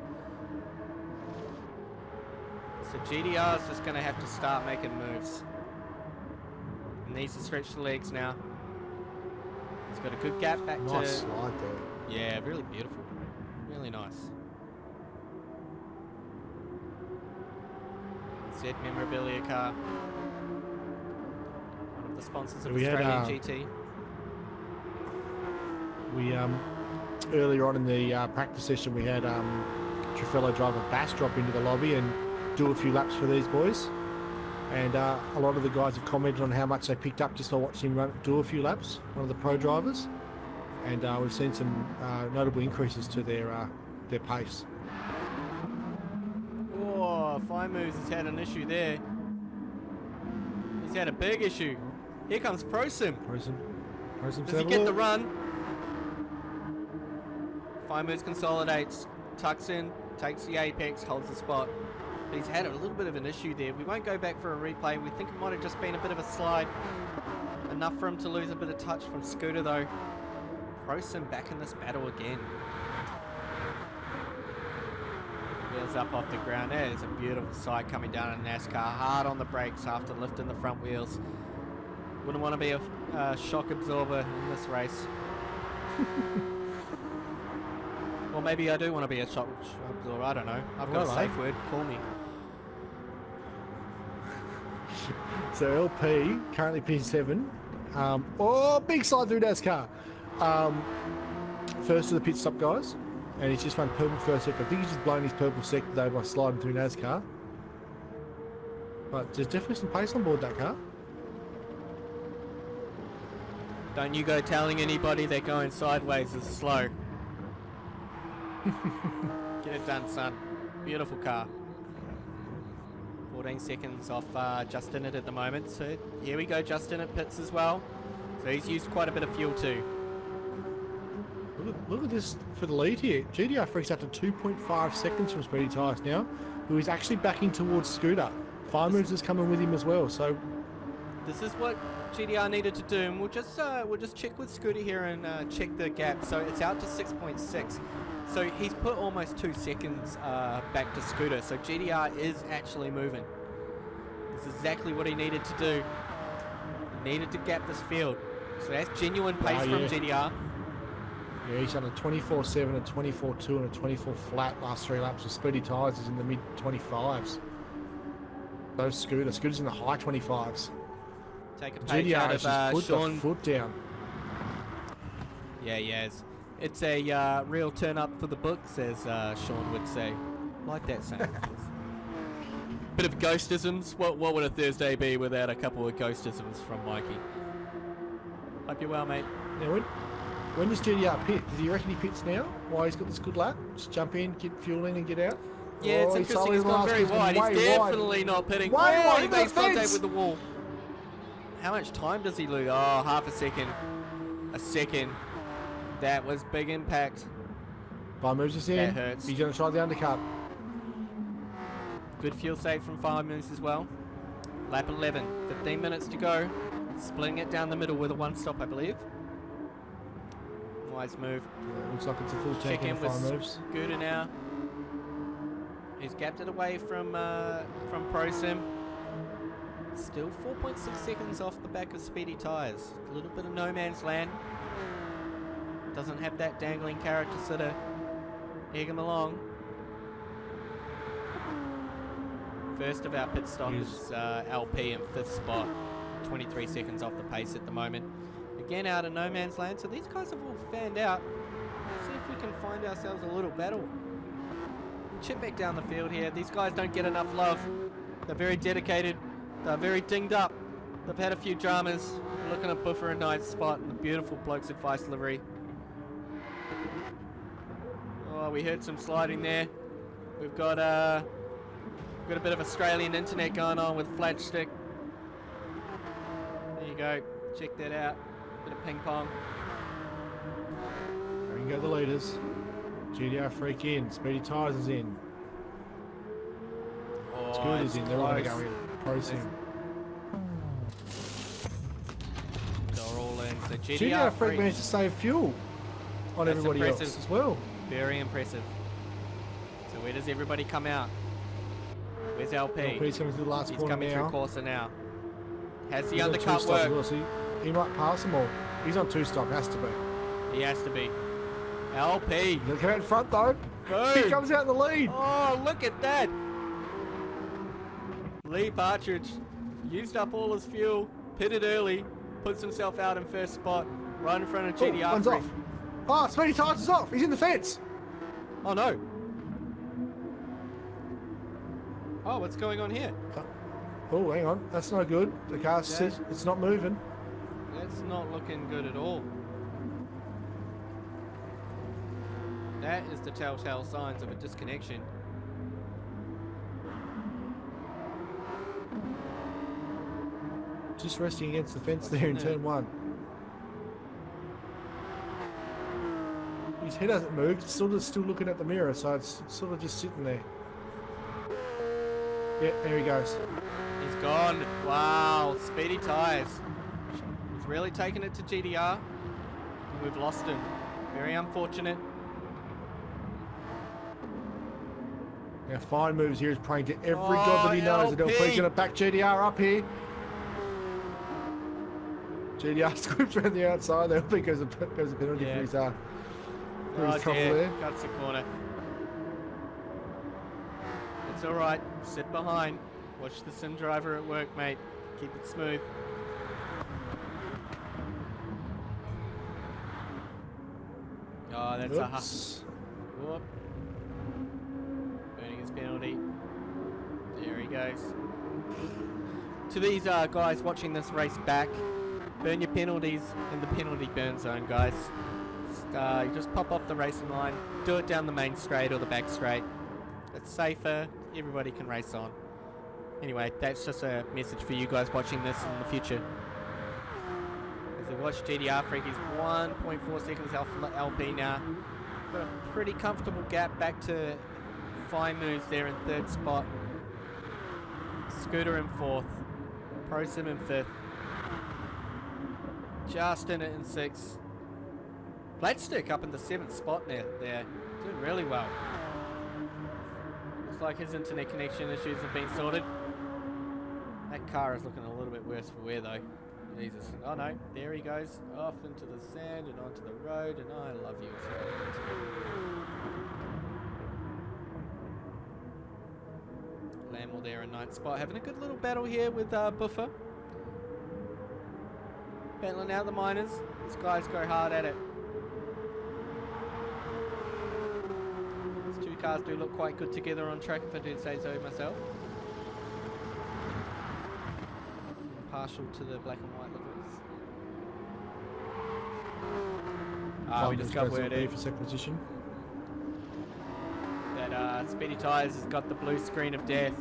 So GTR's just going to have to start making moves. He needs to stretch the legs now. He's got a good gap back to... Nice slide there. Yeah, really beautiful. Really nice. Z memorabilia car. One of the sponsors of Australian GT. We earlier on in the practice session we had Traffello driver Bass drop into the lobby and do a few laps for these boys, and a lot of the guys have commented on how much they picked up just by watching him do a few laps. One of the pro drivers, and we've seen some notable increases to their pace. Oh, Fine Moves has had an issue there. He's had a big issue. Here comes ProSim. Does he get the run? Fine Moves consolidates, tucks in, takes the apex, holds the spot. But he's had a little bit of an issue there. We won't go back for a replay. We think it might have just been a bit of a slide. Enough for him to lose a bit of touch from Scooter though. ProSim back in this battle again. Wheels up off the ground. There's a beautiful sight coming down in NASCAR. Hard on the brakes after lifting the front wheels. Wouldn't want to be a shock absorber in this race. Or maybe I do want to be a shock absorber. I don't know. I've got a safe word. Call me. So LP currently P7. Oh, big slide through NASCAR. First to the pit stop, guys, and he's just run purple first sector. I think he's just blown his purple sector though by sliding through NASCAR. But there's definitely some pace on board that car. Don't you go telling anybody they're going sideways is slow. Get it done, son. Beautiful car. 14 seconds off Justin at the moment. So here we go, Justin at pits as well. So he's used quite a bit of fuel too. Look at this for the lead here. GTR-Freak's up to 2.5 seconds from Speedy Tyres now, who is actually backing towards Scooter. Fine Moves is coming with him as well. So this is what GTR needed to do, and we'll just check with Scooter here and check the gap. So it's out to 6.6. So he's put almost 2 seconds back to Scooter. So GTR is actually moving. This is exactly what he needed to do. He needed to gap this field. So that's genuine pace from GTR. Yeah, he's done a 24.7, a 24.2 and a 24 flat last 3 laps with speedy tyres. He's in the mid 25s. Those Scooter's in the high 25s. Take a page out of put Sean. the foot down. Yeah, yes. It's a real turn up for the books, as Sean would say. Like that saying. Bit of ghostisms. What would a Thursday be without a couple of ghostisms from Mikey? Hope you're well, mate. Now, when does GTR pit? Does he reckon he pits now? Why he's got this good lap? Just jump in, get fuel in and get out? Yeah, it's interesting. He's gone very wide. He's definitely not pitting. He makes contact with the wall. How much time does he lose? Oh, half a second. A second. That was big impact. 5 moves us in. That hurts. He's going to try the undercut. Good fuel save from 5 moves as well. Lap 11. 15 minutes to go. Splitting it down the middle with a 1-stop, I believe. Wise move. Looks like it's a full tank in 5 moves. Scooter now. He's gapped it away from Pro Sim. Still 4.6 seconds off the back of speedy tyres. A little bit of no man's land. Doesn't have that dangling carrot to sort of egg him along. First of our pit stop is LP in 5th spot. 23 seconds off the pace at the moment. Again, out of no man's land. So these guys have all fanned out. Let's see if we can find ourselves a little battle. Chip back down the field here. These guys don't get enough love. They're very dedicated. They're very dinged up. They've had a few dramas. We're looking at Buffer in 9th spot and the beautiful Bloke's Advice livery. Oh, we heard some sliding there. We've got a bit of Australian internet going on with flat stick. There you go. Check that out. Bit of ping pong. There you go, the leaders. GTR-Freak in. Speedy Tyres is in. Oh, Scooter's in. They're all going to go in. Pro Sim. They're all in. So GTR-Freak managed to save fuel on everybody else as well. Very impressive. So where does everybody come out? Where's LP? LP's coming through the last corner now. He's coming through Corsa now. Has the undercut work? Well, so he might pass them all. He's on 2-stop, has to be. He has to be. LP. He'll come out in front though. Boom. He comes out in the lead. Oh, look at that. Lee Partridge used up all his fuel, pitted early, puts himself out in 1st spot, right in front of GTR. One's off. Oh, Speedy Tyres is off. He's in the fence. Oh no. Oh, what's going on here? Oh, hang on. That's no good. The car says it's not moving. That's not looking good at all. That is the telltale signs of a disconnection. Just resting against the fence there in turn 1. His head hasn't moved. It's still looking at the mirror, so it's sort of just sitting there. Yeah, there he goes. He's gone. Wow, speedy tyres. He's really taken it to GTR. And we've lost him. Very unfortunate. Now, fine moves here is praying to every god that he knows that LP's going to back GTR up here. GTR scoops around the outside. LP goes a penalty for his trouble there. Cuts the corner. It's all right. Sit behind. Watch the sim driver at work, mate. Keep it smooth. Oh, that's a whoop. Burning his penalty. There he goes. To these guys watching this race back, burn your penalties in the penalty burn zone, guys. You just pop off the racing line, do it down the main straight or the back straight. It's safer, everybody can race on. Anyway, that's just a message for you guys watching this in the future. As we watch GTR-Freak, he's 1.4 seconds off LP now. Got a pretty comfortable gap back to fine moves there in 3rd spot. Scooter in 4th. Pro Sim in 5th. Just in it in 6th. Flatstick up in the 7th spot now. There, doing really well. Looks like his internet connection issues have been sorted. That car is looking a little bit worse for wear though. Jesus. Oh no, there he goes. Off into the sand and onto the road, and I love you. Lamel there in 9th spot. Having a good little battle here with Buffer. Battling out the minors. These guys go hard at it. These two cars do look quite good together on track, if I do say so myself. Partial to the black and white lookers. We discovered where it is. For second position. That Speedy Tyres has got the blue screen of death.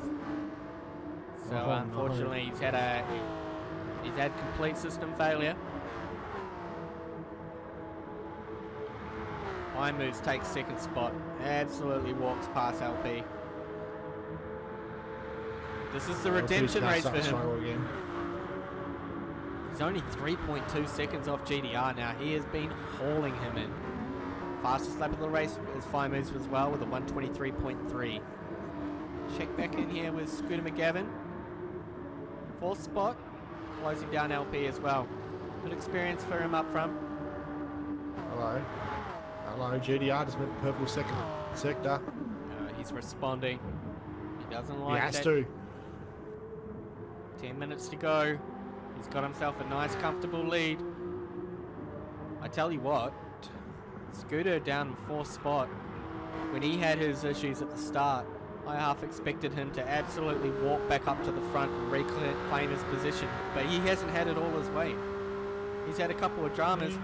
So unfortunately he's had complete system failure. Fine Moves takes 2nd spot. Absolutely walks past LP. This is the redemption race for him. He's only 3.2 seconds off GTR now. He has been hauling him in. Fastest lap of the race is Fine Moves as well with a 123.3. Check back in here with Scooter McGavin. 4th spot, closing down LP as well. Good experience for him up front. Hello. Hello, GTR just went purple sector. He's responding. He doesn't like that. He has to. 10 minutes to go. He's got himself a nice, comfortable lead. I tell you what, Scooter down in 4th spot. When he had his issues at the start, I half expected him to absolutely walk back up to the front and reclaim his position, but he hasn't had it all his way. He's had a couple of dramas.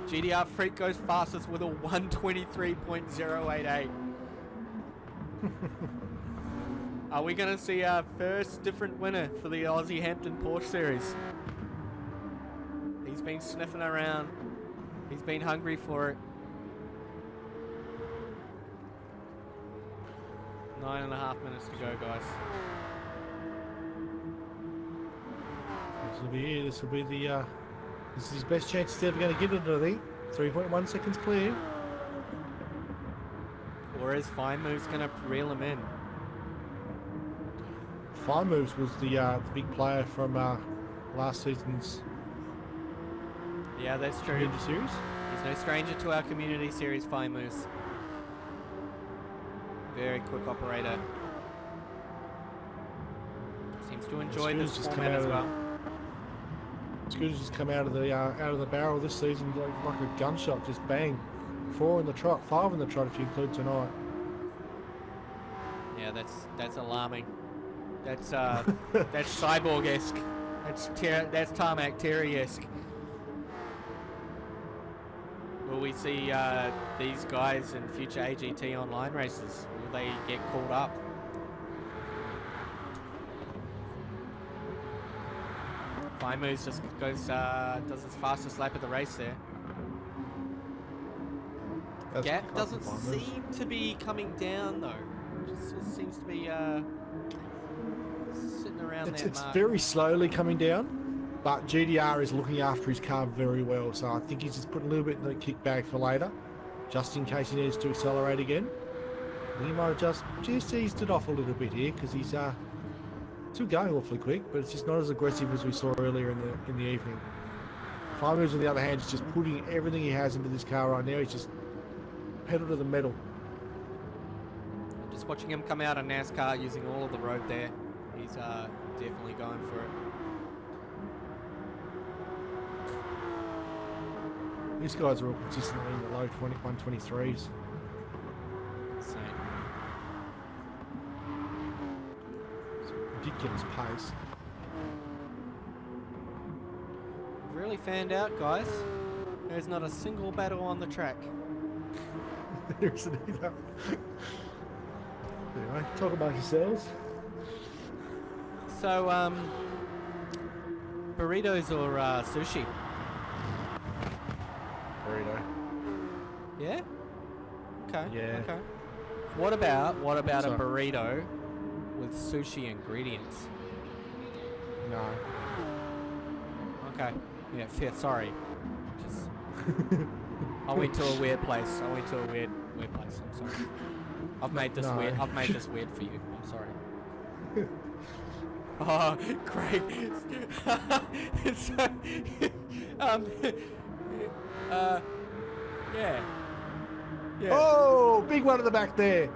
GTR-Freak goes fastest with a 123.088. Are we going to see our first different winner for the Aussie Hampton Porsche Series? He's been sniffing around. He's been hungry for it. 9.5 minutes to go, guys. This will be it. This will be the. This is his best chance he's ever going to get it, I think. 3.1 seconds clear. Or is Fine Moves going to reel him in? Fine Moves was the big player from last season's. Yeah, that's true. Community series. He's no stranger to our community series, Fine Moves. Very quick operator. Seems to enjoy this format as well. Scooter's just come out of the barrel this season like a gunshot, just bang. 4 in the trot, 5 in the trot if you include tonight. Yeah, that's alarming. That's that's cyborg-esque. That's Tarmac Terry-esque. Will we see these guys in future AGT online races? Will they get called up? Fine Moves just goes does his fastest lap of the race there. Gap doesn't seem to be coming down though. Just seems to be sitting around there. It's very slowly coming down, but GTR is looking after his car very well. So I think he's just putting a little bit in the kick bag for later, just in case he needs to accelerate again. He might have just eased it off a little bit here because he's still going awfully quick, but it's just not as aggressive as we saw earlier in the evening. Fine Moves on the other hand is just putting everything he has into this car right now. He's just pedal to the metal. Just watching him come out of NASCAR using all of the road there. He's definitely going for it. These guys are all consistently in the low 123s. Same. Ridiculous pace. Really fanned out, guys. There's not a single battle on the track. There isn't either. Anyway, talk about yourselves. So, burritos or sushi? Burrito. Yeah? Okay. Yeah. Okay. What about a Sorry. burrito with sushi ingredients? No. Okay. Yeah, fair. Sorry. Just I went to a weird place. I'm sorry. I've made this weird. I've made this weird for you. I'm sorry. Oh, Craig. So, um, yeah. Yeah. Oh, big one at the back there.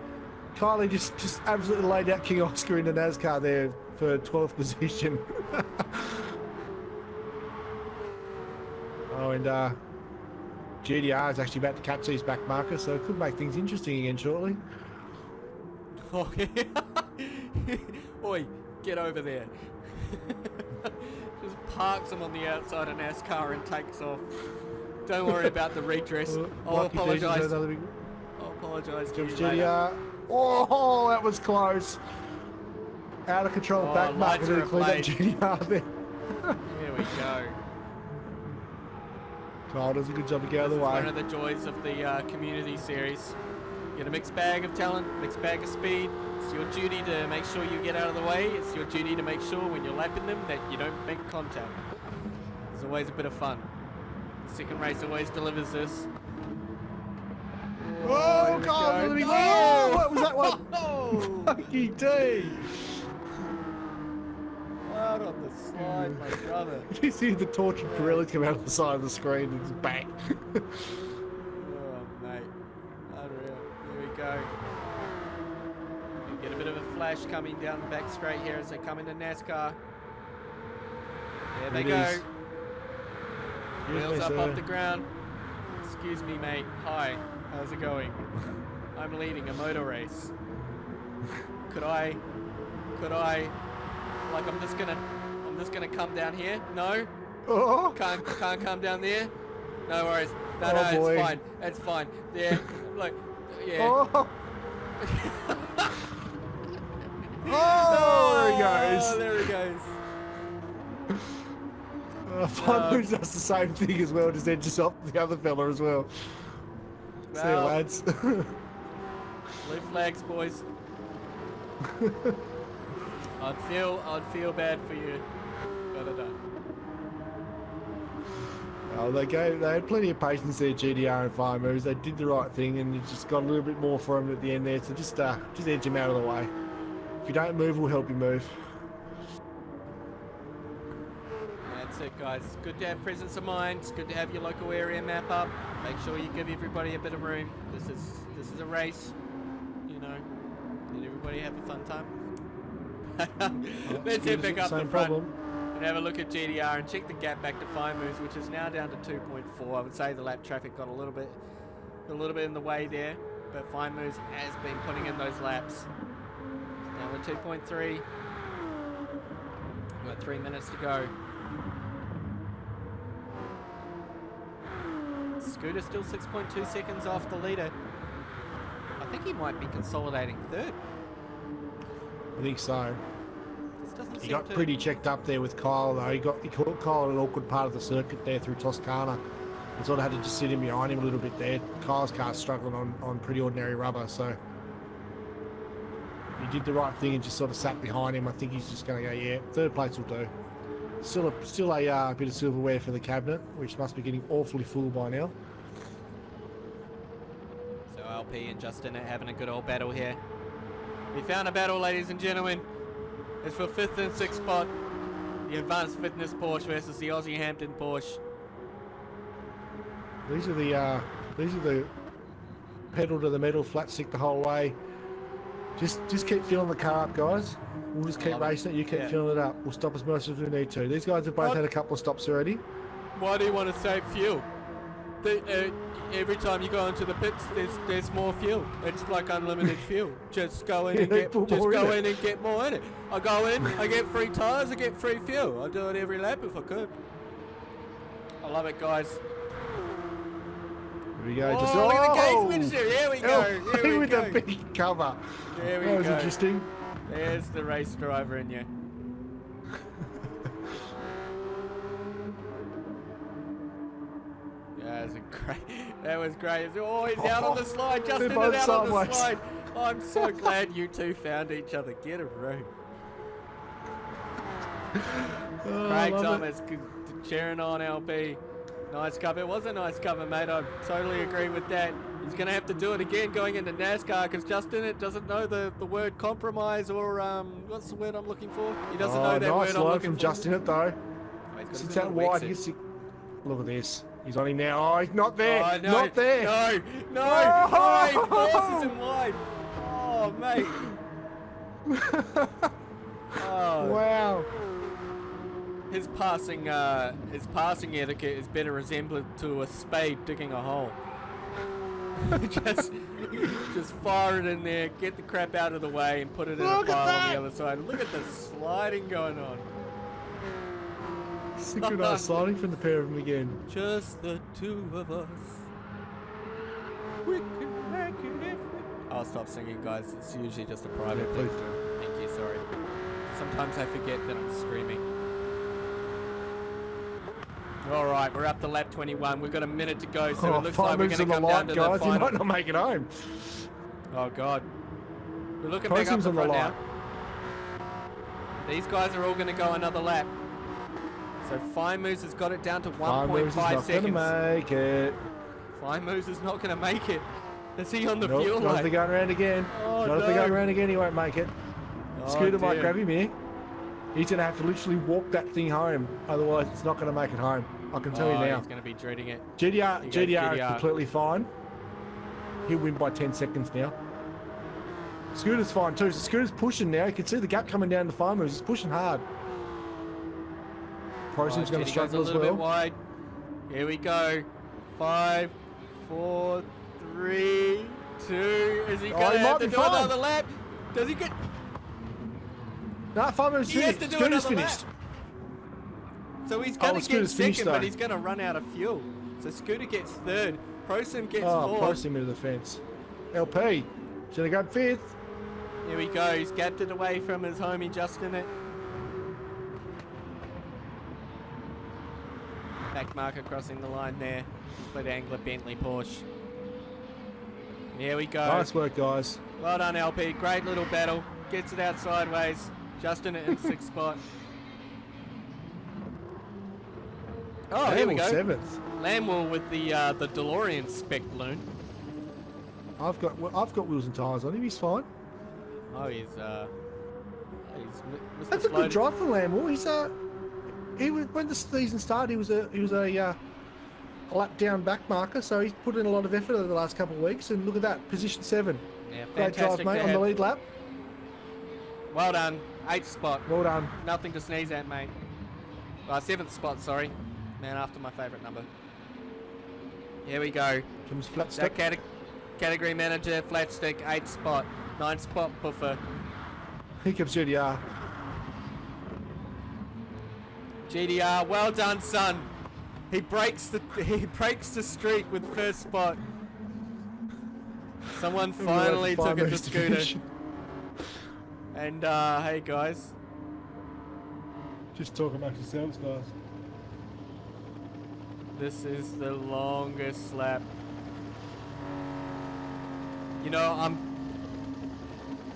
Kylie just absolutely laid out King Oscar in the NASCAR there for 12th position. Oh, and GTR is actually about to catch these back markers, so it could make things interesting again shortly. Oh, yeah. Oi, get over there. Just parks him on the outside of NASCAR and takes off. Don't worry about the redress. I'll apologise. I'll apologise to you later. GTR. Oh, that was close. Out of control back marker to clean up GTR there. Here we go. Kyle does a good job to get out of the way. One of the joys of the community series. You get a mixed bag of talent, mixed bag of speed. It's your duty to make sure you get out of the way. It's your duty to make sure when you're lapping them that you don't make contact. There's always a bit of fun. The second race always delivers this. Oh, God! Oh, what was that one? Oh! Lucky D! Out on the slide, my brother. You see the tortured Pirelli come out of the side of the screen and just bang. Oh, mate. Unreal. Here we go. You get a bit of a flash coming down the back straight here as they come into NASCAR. There they go. Wheels up off the ground. Excuse me, mate. Hi. How's it going? I'm leading a motor race. Could I, like I'm just gonna come down here? No? Oh. Can't come down there? No worries. No, Oh, it's fine. It's fine. Yeah, look, yeah. Oh, oh, there he goes. Oh, there he goes. Fun does the same thing as well, just edges off the other fella as well. See you, lads. Blue flags, boys. I'd feel bad for you, but I don't. Oh, they had plenty of patience there, GTR and Fire Moves. They did the right thing, and you just got a little bit more for them at the end there. So just edge him out of the way. If you don't move, we'll help you move. That's it, guys. It's good to have presence of mind. It's good to have your local area map up. Make sure you give everybody a bit of room. This is a race, you know. Let everybody have a fun time. Let's head back up the front and have a look at GTR and check the gap back to Fire Moves, which is now down to 2.4. I would say the lap traffic got a little bit in the way there, but Fire Moves has been putting in those laps. Now we're 2.3. We've got 3 minutes to go. Scooter still 6.2 seconds off the leader. I think he might be consolidating third. I think so. This He got pretty checked up there with Kyle though. He caught Kyle in an awkward part of the circuit there through Toscana. And sort of had to just sit in behind him a little bit there. Kyle's car's struggling on pretty ordinary rubber, so he did the right thing and just sort of sat behind him. I think he's just going to go, yeah, third place will do. Still a bit of silverware for the cabinet, which must be getting awfully full by now. So LP and Justin are having a good old battle here. We found a battle, ladies and gentlemen. It's for 5th and 6th spot. The Advanced Fitness Porsche versus the Aussie Hampton Porsche. These are the pedal to the metal, flat stick the whole way. Just keep filling the car up, guys. We'll just keep racing it. You keep filling it up. We'll stop as much as we need to. These guys have both had a couple of stops already. Why do you want to save fuel? Every time you go into the pits, there's more fuel. It's like unlimited fuel. Just go in and get more in it. I go in, I get free tires, I get free fuel. I do it every lap if I could. I love it, guys. Here we go. Look at the gauge mixture. Here we go. Here we with go. the big cover. There we that go. was interesting. There's the race driver in you. That was great. Oh, he's out on the slide. Justin is out on the slide. I'm so glad you two found each other. Get a room. Craig Thomas cheering on LP. Nice cover. It was a nice cover, mate. I totally agree with that. He's going to have to do it again going into NASCAR because Justin doesn't know the word compromise or what's the word I'm looking for? He doesn't know that word I'm looking for. Nice from Justin it though. he's got a Since good that little wide, exit. look at this. He's on him now. Oh, he's not there. Oh, no, Not there. No, no, Oh! no, he forces him wide. Oh, mate. Oh, Wow. his passing etiquette is better resembled to a spade digging a hole. just fire it in there, get the crap out of the way, and put it in a Look at pile on that! the other side. Look at the sliding going on. Synchronized sliding from the pair of them again. Just the two of us. We can make it if we... I'll stop singing, guys. It's usually just a private Please thing. do. Thank you, sorry. Sometimes I forget that I'm screaming. Alright, we're up to lap 21. We've got a minute to go, so it looks like we're going to come down to the guys. final. You might not make it home. Oh, God. We're looking Close back up him's the on the front now. light. These guys are all going to go another lap. So Fine Moves has got it down to Fine Moves is 1.5 not seconds. gonna make it. Fine Moves is not going to make it. Is he on the Nope, fuel not if line? they're going around again. Oh, Not if they're going around again, he won't make it. Oh, Scooter might dear. grab him here. He's going to have to literally walk that thing home. Otherwise, it's not going to make it home. I can tell you now. He's going to be dreading it. GTR Here goes is completely fine. He'll win by 10 seconds now. Scooter's fine too. So Scooter's pushing now. You can see the gap coming down the Fine Moves. He's pushing hard. Prosim's going to struggle as a little bit well. wide. Here we go. 5, 4, 3, 2. Is he going to he have might to be do fine. another lap? Does he get... No, Fine Moves He has finished. to do Scooter's another finished. lap. So he's going to get Scooter's finished, second, but though. he's going to run out of fuel. So Scooter gets third. Prosim gets Oh, fourth. Prosim into the fence. LP. Should have gone fifth. Here we go. He's gapped it away from his homie Justin. Back marker crossing the line there. Split angler Bentley Porsche. Here we go. Nice work, guys. Well done, LP. Great little battle. Gets it out sideways. Justin in 6th spot. Oh, here we go. 7th. Lamwell with the DeLorean spec balloon. I've got wheels and tyres on him. He's fine. Oh, he's Mr. That's a good Floated. drive for Lamwell. He was, when the season started, he was a lap down back marker, so he's put in a lot of effort over the last couple of weeks. And look at that, position 7. Yeah, Great drive, fantastic mate, to on the have. lead lap. Well done. 8th spot. Well done. Nothing to sneeze at, mate. 7th spot, sorry. Man after my favourite number. Here we go. Comes flat That step. category manager, flat stick, 8th spot. 9th spot, Puffer. Here comes GTR. GDR, well done, son. He breaks the streak with 1st spot. Someone finally took it to Scooter. And hey guys, Just talk amongst yourselves, guys. this is the longest lap. You know,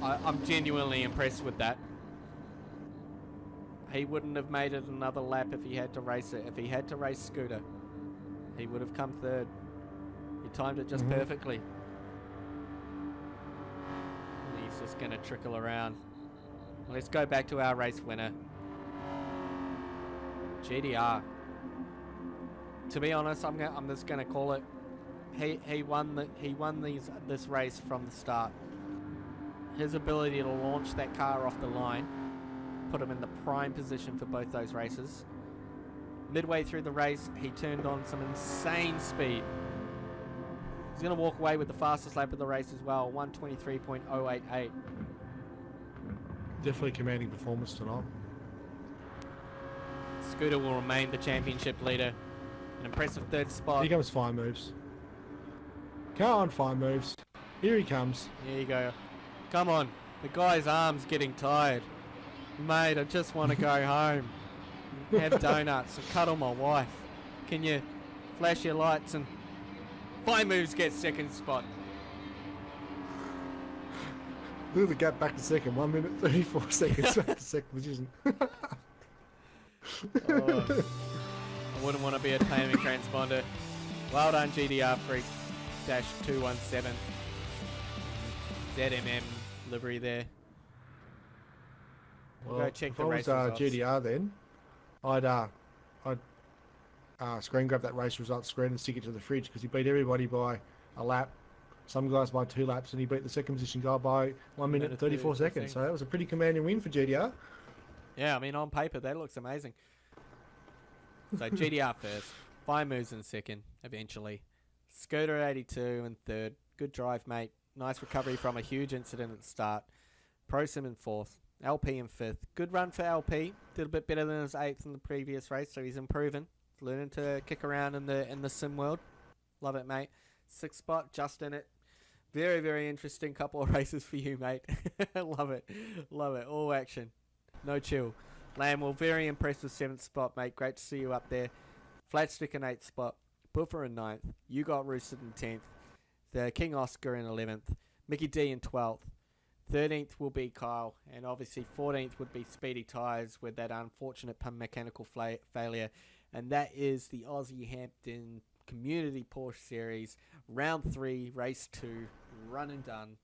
I'm genuinely impressed with that. He wouldn't have made it another lap if he had to race it. If he had to race Scooter, he would have come 3rd. He timed it just perfectly. He's just going to trickle around. Let's go back to our race winner, GTR. To be honest, I'm just going to call it. He won this race from the start. His ability to launch that car off the line put him in the prime position for both those races. Midway through the race, he turned on some insane speed. He's going to walk away with the fastest lap of the race as well, 1:23.088. Definitely commanding performance tonight. Scooter will remain the championship leader. An impressive 3rd spot. Here comes Fine Moves. Come on, Fine Moves. Here he comes. Here you go. Come on. The guy's arm's getting tired. Mate, I just want to go home. Have donuts and cuddle my wife. Can you flash your lights? And Fine Moves gets 2nd spot. Look at the gap back to 2nd. 1 minute 34 seconds back to 2nd position. Oh, I wouldn't want to be a taming transponder. Well done, GTR-Freak. -217. ZMM livery there. Well, Go check if the I race was results. GTR then, I'd screen grab that race results screen and stick it to the fridge because he beat everybody by a lap. Some guys by 2 laps, and he beat the second position guy by 1 minute and 34 seconds. So that was a pretty commanding win for GTR. Yeah, I mean, on paper, that looks amazing. So GTR first, Fine Moves in second, eventually. Scooter at 82 in third. Good drive, mate. Nice recovery from a huge incident at the start. Pro Sim in fourth. LP in fifth. Good run for LP. Did a bit better than his eighth in the previous race, so he's improving. Learning to kick around in the sim world. Love it, mate. Sixth spot, just in it. Very, very interesting couple of races for you, mate. Love it. Love it. All action. No chill. Lamwell, very impressed with 7th spot, mate. Great to see you up there. Flatstick in 8th spot. Buffer in 9th. You got roosted in 10th. The King Oscar in 11th. Mickey D in 12th. 13th will be Kyle. And obviously 14th would be Speedy Tyres with that unfortunate mechanical failure. And that is the Aussie Hampton Community Porsche Series. Round 3, Race 2. Run and done.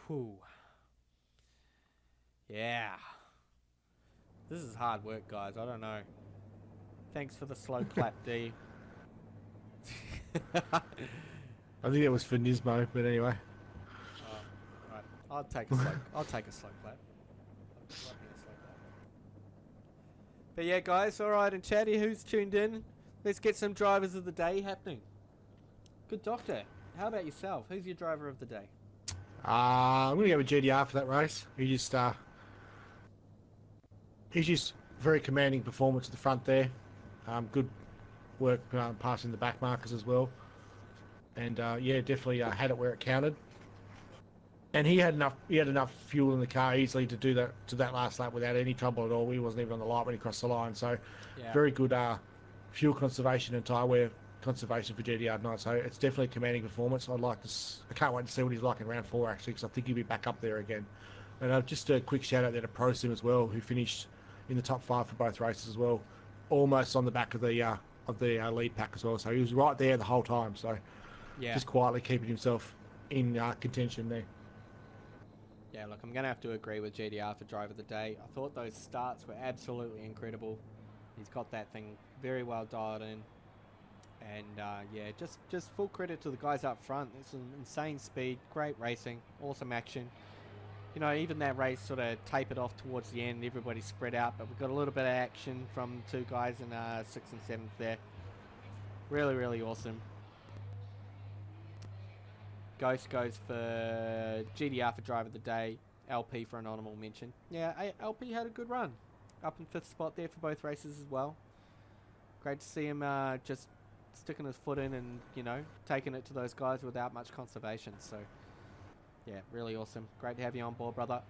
Whew. Yeah. This is hard work, guys. I don't know. Thanks for the slow clap, D. I think it was for Nismo, but anyway. Right. I'll take a slow clap. Love me a slow clap. But yeah, guys, alright, and chatty, who's tuned in? Let's get some drivers of the day happening. Good doctor. How about yourself? Who's your driver of the day? I'm going to go with GTR for that race. He's just very commanding performance at the front there. Good work passing the back markers as well. And yeah, definitely had it where it counted. And he had enough fuel in the car easily to do that last lap without any trouble at all. He wasn't even on the light when he crossed the line. So yeah. Very good fuel conservation and tyre wear conservation for GTR tonight. So it's definitely a commanding performance. I can't wait to see what he's like in round 4 actually, because I think he'll be back up there again. And just a quick shout out there to Pro Sim as well, who finished in the top 5 for both races as well, almost on the back of the lead pack as well. So he was right there the whole time. So yeah, just quietly keeping himself in contention there. Yeah, look, I'm going to have to agree with GTR for driver of the day. I thought those starts were absolutely incredible. He's got that thing very well dialed in. And yeah, just full credit to the guys up front. It's an insane speed, great racing, awesome action. You know, even that race sort of tapered off towards the end. Everybody spread out, but we got a little bit of action from 2 guys in 6th and 7th there. Really, really awesome. Ghost goes for GTR for driver of the day. LP for an honourable mention. Yeah, LP had a good run. Up in 5th spot there for both races as well. Great to see him just sticking his foot in and, you know, taking it to those guys without much conservation. So, yeah, really awesome. Great to have you on board, brother.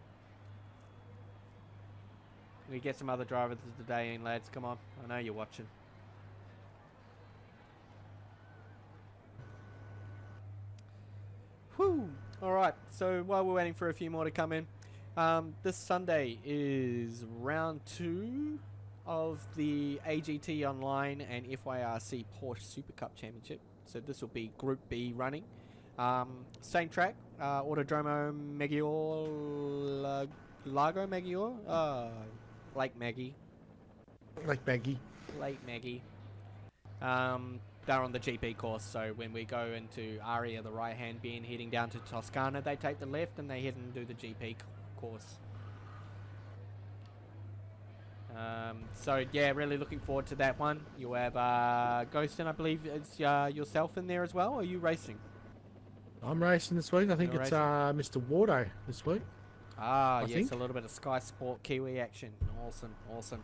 We get some other drivers of the day in, lads. Come on. I know you're watching. Whew. Alright, so while we're waiting for a few more to come in, this Sunday is round 2 of the AGT Online and FYRC Porsche Super Cup Championship. So this will be Group B running. Same track, Autdromo Maggiore, Lago Maggiore? Lake Maggie. Lake Maggie. They're on the GP course, so when we go into Aria, the right-hand bend, heading down to Toscana, they take the left and they head and do the GP course. So, yeah, really looking forward to that one. You have Ghostin, I believe, it's yourself in there as well, or are you racing? I'm racing this week. I think it's Mr. Wardo this week. Ah, yes, a little bit of Sky Sport Kiwi action. Awesome, awesome.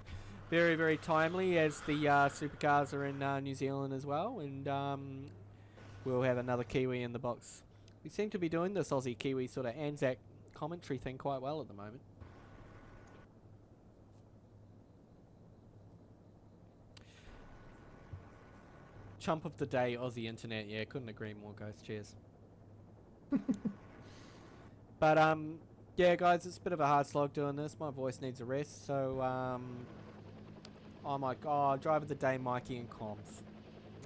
Very, very timely as the supercars are in New Zealand as well, and we'll have another Kiwi in the box. We seem to be doing this Aussie Kiwi sort of Anzac commentary thing quite well at the moment. Chump of the day, Aussie Internet. Yeah, couldn't agree more, guys. Cheers. But yeah, guys, it's a bit of a hard slog doing this. My voice needs a rest, so I'm like, oh, driver of the day, Mikey and Comms.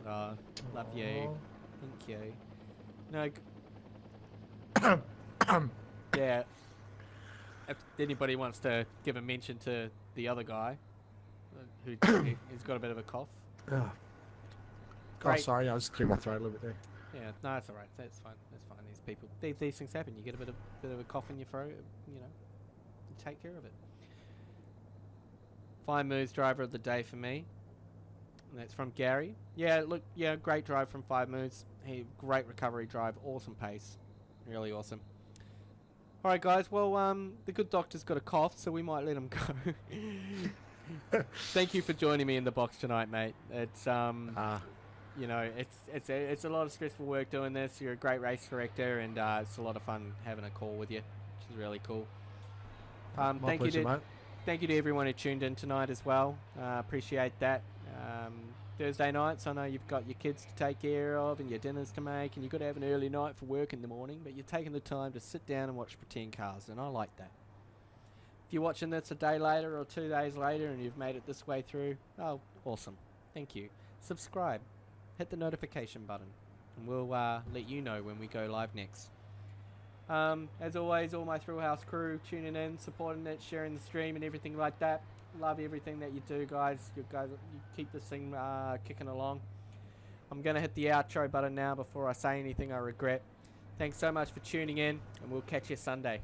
Love you. Thank you. No. Yeah. If anybody wants to give a mention to the other guy, who's got a bit of a cough. Oh, oh, Great. sorry, I was clearing my throat a little bit there. Yeah, no, it's all right. That's fine. That's fine. These people, these things happen. You get a bit of a cough in your throat. You know, you take care of it. Fine moves driver of the day for me. And that's from Gary. Yeah, look, yeah, great drive from 5 moves. Great recovery drive, awesome pace, really awesome. All right, guys. Well, the good doctor's got a cough, so we might let him go. Thank you for joining me in the box tonight, mate. It's you know, it's a lot of stressful work doing this. You're a great race director, and it's a lot of fun having a call with you, which is really cool. My pleasure, mate. Thank you to everyone who tuned in tonight as well. Appreciate that. Thursday nights, I know you've got your kids to take care of and your dinners to make, and you've got to have an early night for work in the morning, but you're taking the time to sit down and watch Pretend Cars, and I like that. If you're watching this a day later or 2 days later and you've made it this way through, oh, awesome. Thank you. Subscribe. Hit the notification button, and we'll let you know when we go live next. As always, all my Thrill House crew tuning in, supporting it, sharing the stream and everything like that. Love everything that you do, guys. You keep this thing kicking along. I'm going to hit the outro button now before I say anything I regret. Thanks so much for tuning in, and we'll catch you Sunday.